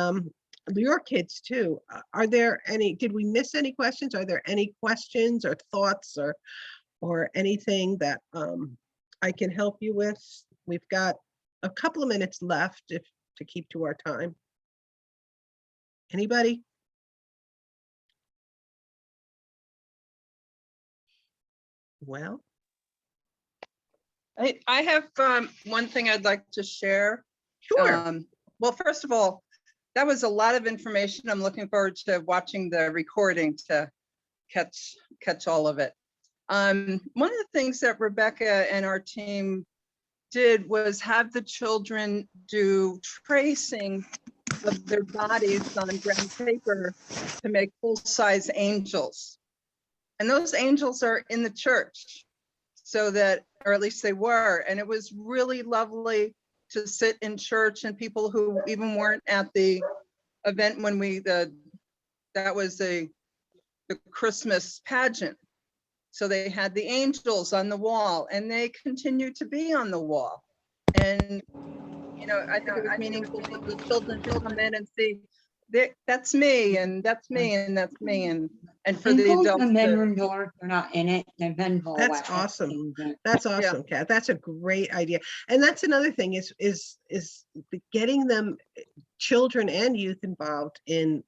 your kids too. Did we miss any questions? Are there any questions or thoughts or anything that I can help you with? We've got a couple of minutes left to keep to our time. Anybody? Well, I have one thing I'd like to share. Sure. Well, first of all, that was a lot of information. I'm looking forward to watching the recording to catch all of it. One of the things that Rebecca and our team did was have the children do tracing of their bodies on brown paper to make full-size angels. And those angels are in the church, so that, or at least they were. And it was really lovely to sit in church, and people who even weren't at the event when that was the Christmas pageant. So they had the angels on the wall, and they continue to be on the wall. And, I think it was meaningful for the children to come in and see, that's me, and that's me, and that's me. And for the adults. The men were north, they're not in it. They've been. That's awesome. That's awesome, Kat. That's a great idea. And that's another thing is getting them, children and youth, involved in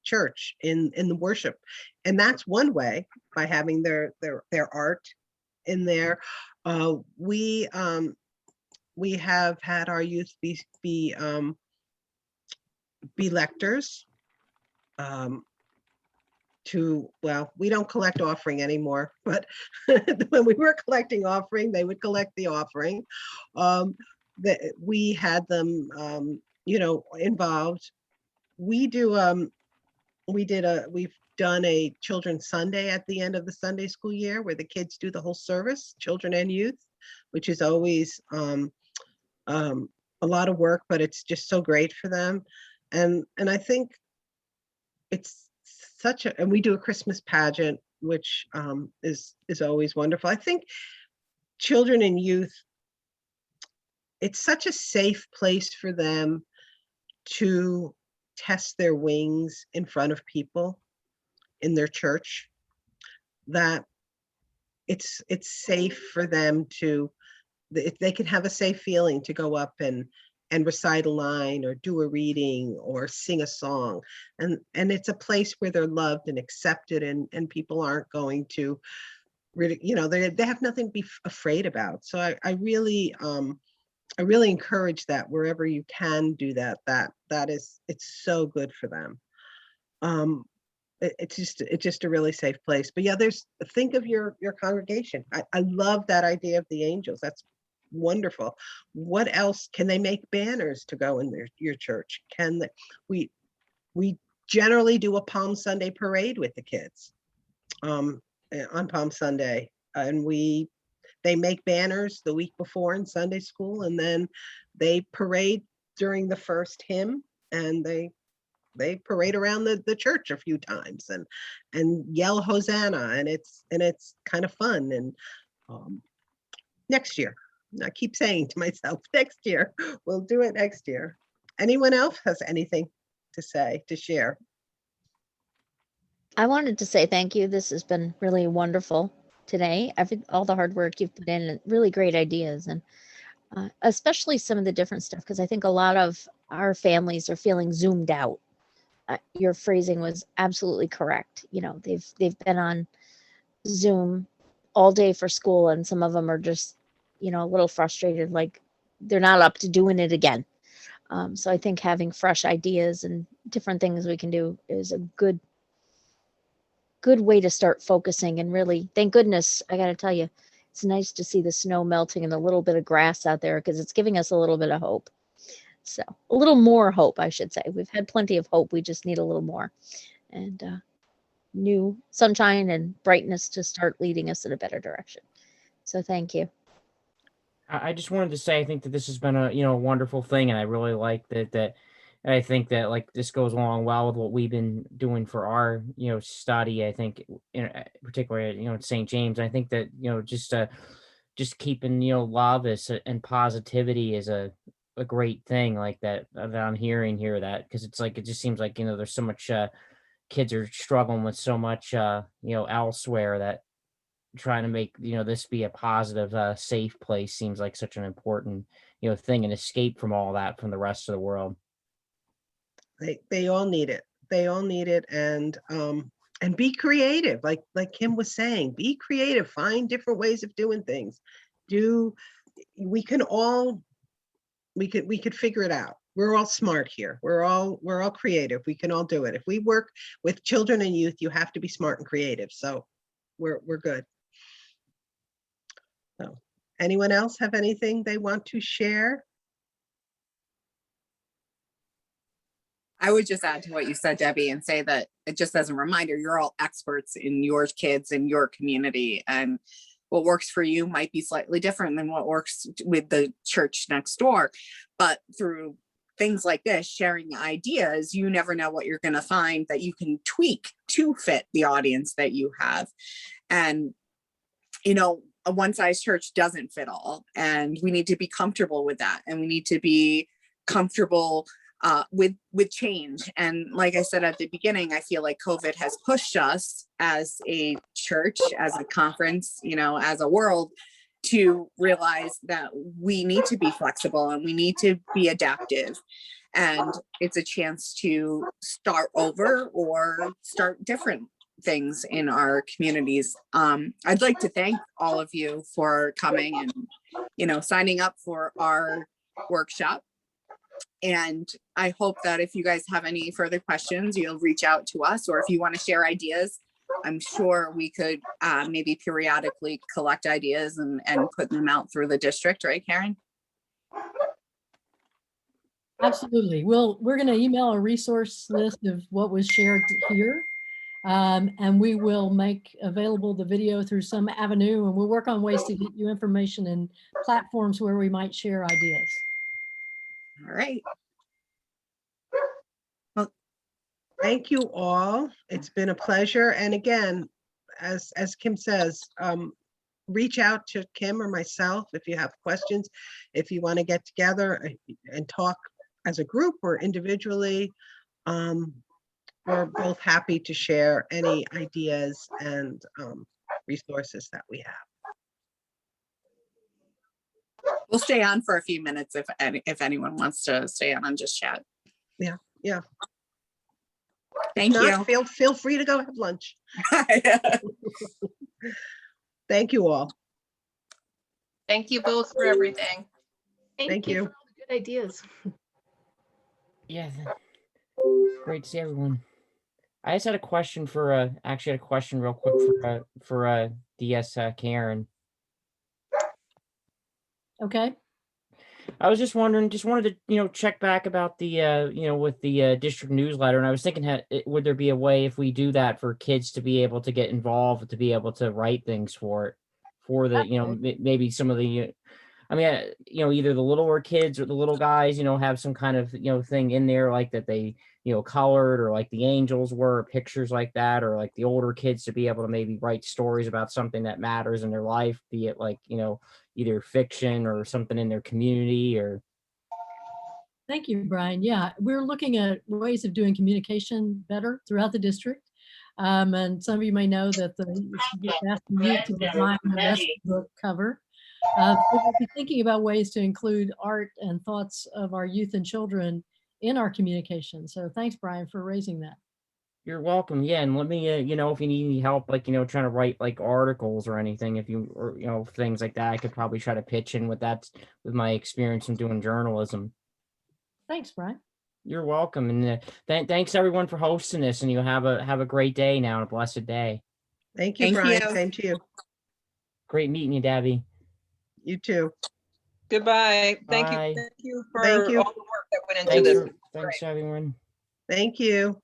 church, in the worship. And that's one way, by having their art in there. We have had our youth be lectors. We don't collect offering anymore, but when we were collecting offering, they would collect the offering. We had them, involved. We've done a Children's Sunday at the end of the Sunday school year, where the kids do the whole service, children and youth, which is always a lot of work, but it's just so great for them. And I think it's and we do a Christmas pageant, which is always wonderful. I think children and youth, it's such a safe place for them to test their wings in front of people in their church, that it's safe for them to, they can have a safe feeling to go up and recite a line or do a reading or sing a song. And it's a place where they're loved and accepted, and people aren't going to really, they have nothing to be afraid about. So I really encourage that wherever you can do that, it's so good for them. It's just a really safe place. But yeah, think of your congregation. I love that idea of the angels. That's wonderful. What else can they make banners to go in your church? We generally do a Palm Sunday parade with the kids on Palm Sunday, and they make banners the week before in Sunday school, and then they parade during the first hymn, and they parade around the church a few times and yell Hosanna, and it's kind of fun. And next year, I keep saying to myself, next year, we'll do it next year. Anyone else has anything to share? I wanted to say thank you. This has been really wonderful today. All the hard work you've put in, and really great ideas, and especially some of the different stuff, because I think a lot of our families are feeling zoomed out. Your phrasing was absolutely correct. They've been on Zoom all day for school, and some of them are just, a little frustrated, like they're not up to doing it again. So I think having fresh ideas and different things we can do is a good way to start focusing. And really, thank goodness, I got to tell you, it's nice to see the snow melting and a little bit of grass out there, because it's giving us a little bit of hope. So a little more hope, I should say. We've had plenty of hope. We just need a little more, and new sunshine and brightness to start leading us in a better direction. So thank you. I just wanted to say, I think that this has been a wonderful thing, and I really like that I think that like this goes along well with what we've been doing for our study. I think particularly at St. James. I think that just keeping love and positivity is a great thing like that I'm hearing here, that because it's like it just seems like there's so much kids are struggling with so much elsewhere, that trying to make this be a positive safe place seems like such an important thing, and escape from all that from the rest of the world. They all need it. They all need it. And be creative, like Kim was saying. Be creative, find different ways of doing things. We could figure it out. We're all smart here. We're all creative. We can all do it. If we work with children and youth, you have to be smart and creative. So we're good. So anyone else have anything they want to share? I would just add to what you said, Debbie, and say that just as a reminder, you're all experts in your kids and your community, and what works for you might be slightly different than what works with the church next door. But through things like this, sharing ideas, you never know what you're going to find that you can tweak to fit the audience that you have. And, a one-size church doesn't fit all, and we need to be comfortable with that. And we need to be comfortable with change. And like I said at the beginning, I feel like COVID has pushed us as a church, as a conference, as a world, to realize that we need to be flexible and we need to be adaptive. And it's a chance to start over or start different things in our communities. I'd like to thank all of you for coming and, signing up for our workshop. And I hope that if you guys have any further questions, you'll reach out to us, or if you want to share ideas, I'm sure we could maybe periodically collect ideas and put them out through the district, right, Karen? Absolutely. We're going to email a resource list of what was shared here. And we will make available the video through some avenue, and we'll work on ways to get you information and platforms where we might share ideas. All right. Well, thank you all. It's been a pleasure. And again, as Kim says, reach out to Kim or myself if you have questions, if you want to get together and talk as a group or individually. We're both happy to share any ideas and resources that we have. We'll stay on for a few minutes if anyone wants to stay on and just chat. Yeah. Thank you. Feel free to go have lunch. Thank you all. Thank you both for everything. Thank you you. for all the good ideas. Yeah. Great to see everyone. I just had a question for actually had a question real quick for DS Karen. Okay. I was just wondering, just wanted to, check back about the, with the district newsletter. And I was thinking, would there be a way if we do that for kids to be able to get involved, to be able to write things for it, for the, maybe some of the, I mean, either the littler kids or the little guys, have some kind of, thing in there like that they, colored, or like the angels were, pictures like that, or like the older kids to be able to maybe write stories about something that matters in their life, be it like, either fiction or something in their community or. Thank you, Brian. Yeah, we're looking at ways of doing communication better throughout the district. And some of you may know that you've asked the youth to design the best book cover. So we'll be thinking about ways to include art and thoughts of our youth and children in our communication. So thanks, Brian, for raising that. You're welcome. Yeah, and let me, if you need any help, like, trying to write like articles or anything, or things like that, I could probably try to pitch in with that, with my experience in doing journalism. Thanks, Brian. You're welcome, and thanks everyone for hosting this. And you have a great day now, and a blessed day. Thank you, Brian. Same to you. Great meeting you, Debbie. You too. Goodbye. Thank Bye. you. Thank you for Thank you. all the work that went into this. Thanks, everyone. Thank you.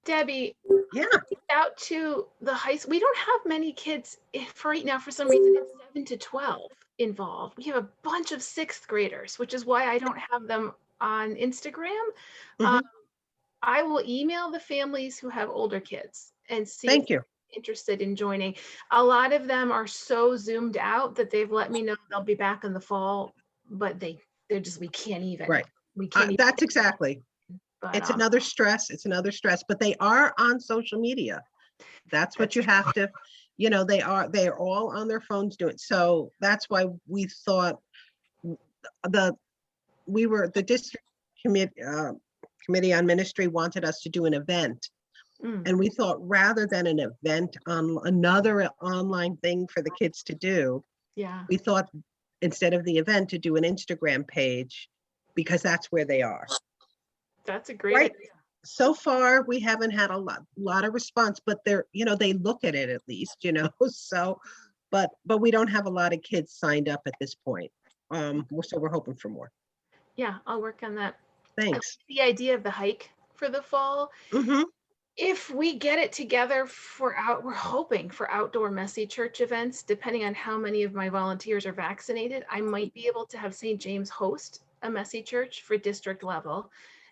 Debbie, yeah, out to the high school. We don't have many kids for right now. For some reason, it's 7 to 12 involved. We have a bunch of 6th graders, which is why I don't have them on Instagram. I will email the families who have older kids and see if they're interested in joining. A lot of them are so zoomed out that they've let me know they'll be back in the fall, but they're just, we can't even. Right. We can't. That's exactly. But, it's another stress. It's another stress, but they are on social media. That's what you have to, they are all on their phones doing. So that's why we thought the district committee on ministry wanted us to do an event. And we thought rather than an event on another online thing for the kids to do, we thought instead of the event to do an Instagram page, because that's where they are. That's a great idea. So far, we haven't had a lot of response, but they're, they look at it at least, so, but we don't have a lot of kids signed up at this point. So we're hoping for more. Yeah, I'll work on that. Thanks. The idea of the hike for the fall. If we get it together we're hoping for outdoor messy church events, depending on how many of my volunteers are vaccinated, I might be able to have St. James host a messy church for district level.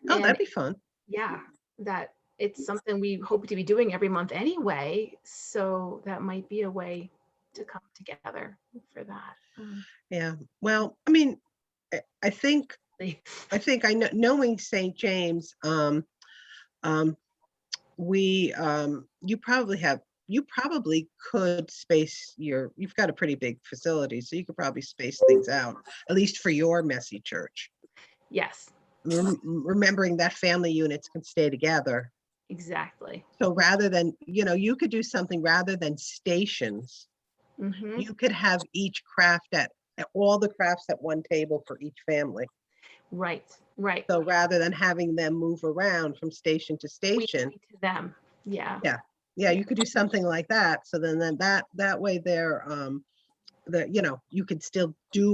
Oh, that'd be fun. Yeah, that it's something we hope to be doing every month anyway. So that might be a way to come together for that. Yeah. Well, I mean, I think I know, knowing St. James, you probably could space you've got a pretty big facility, so you could probably space things out, at least for your messy church. Yes. Remembering that family units can stay together. Exactly. So rather than, you could do something rather than stations. You could have each craft at all the crafts at one table for each family. Right. So rather than having them move around from station to station. To them. Yeah. Yeah, you could do something like that. So then that way they're, you could still do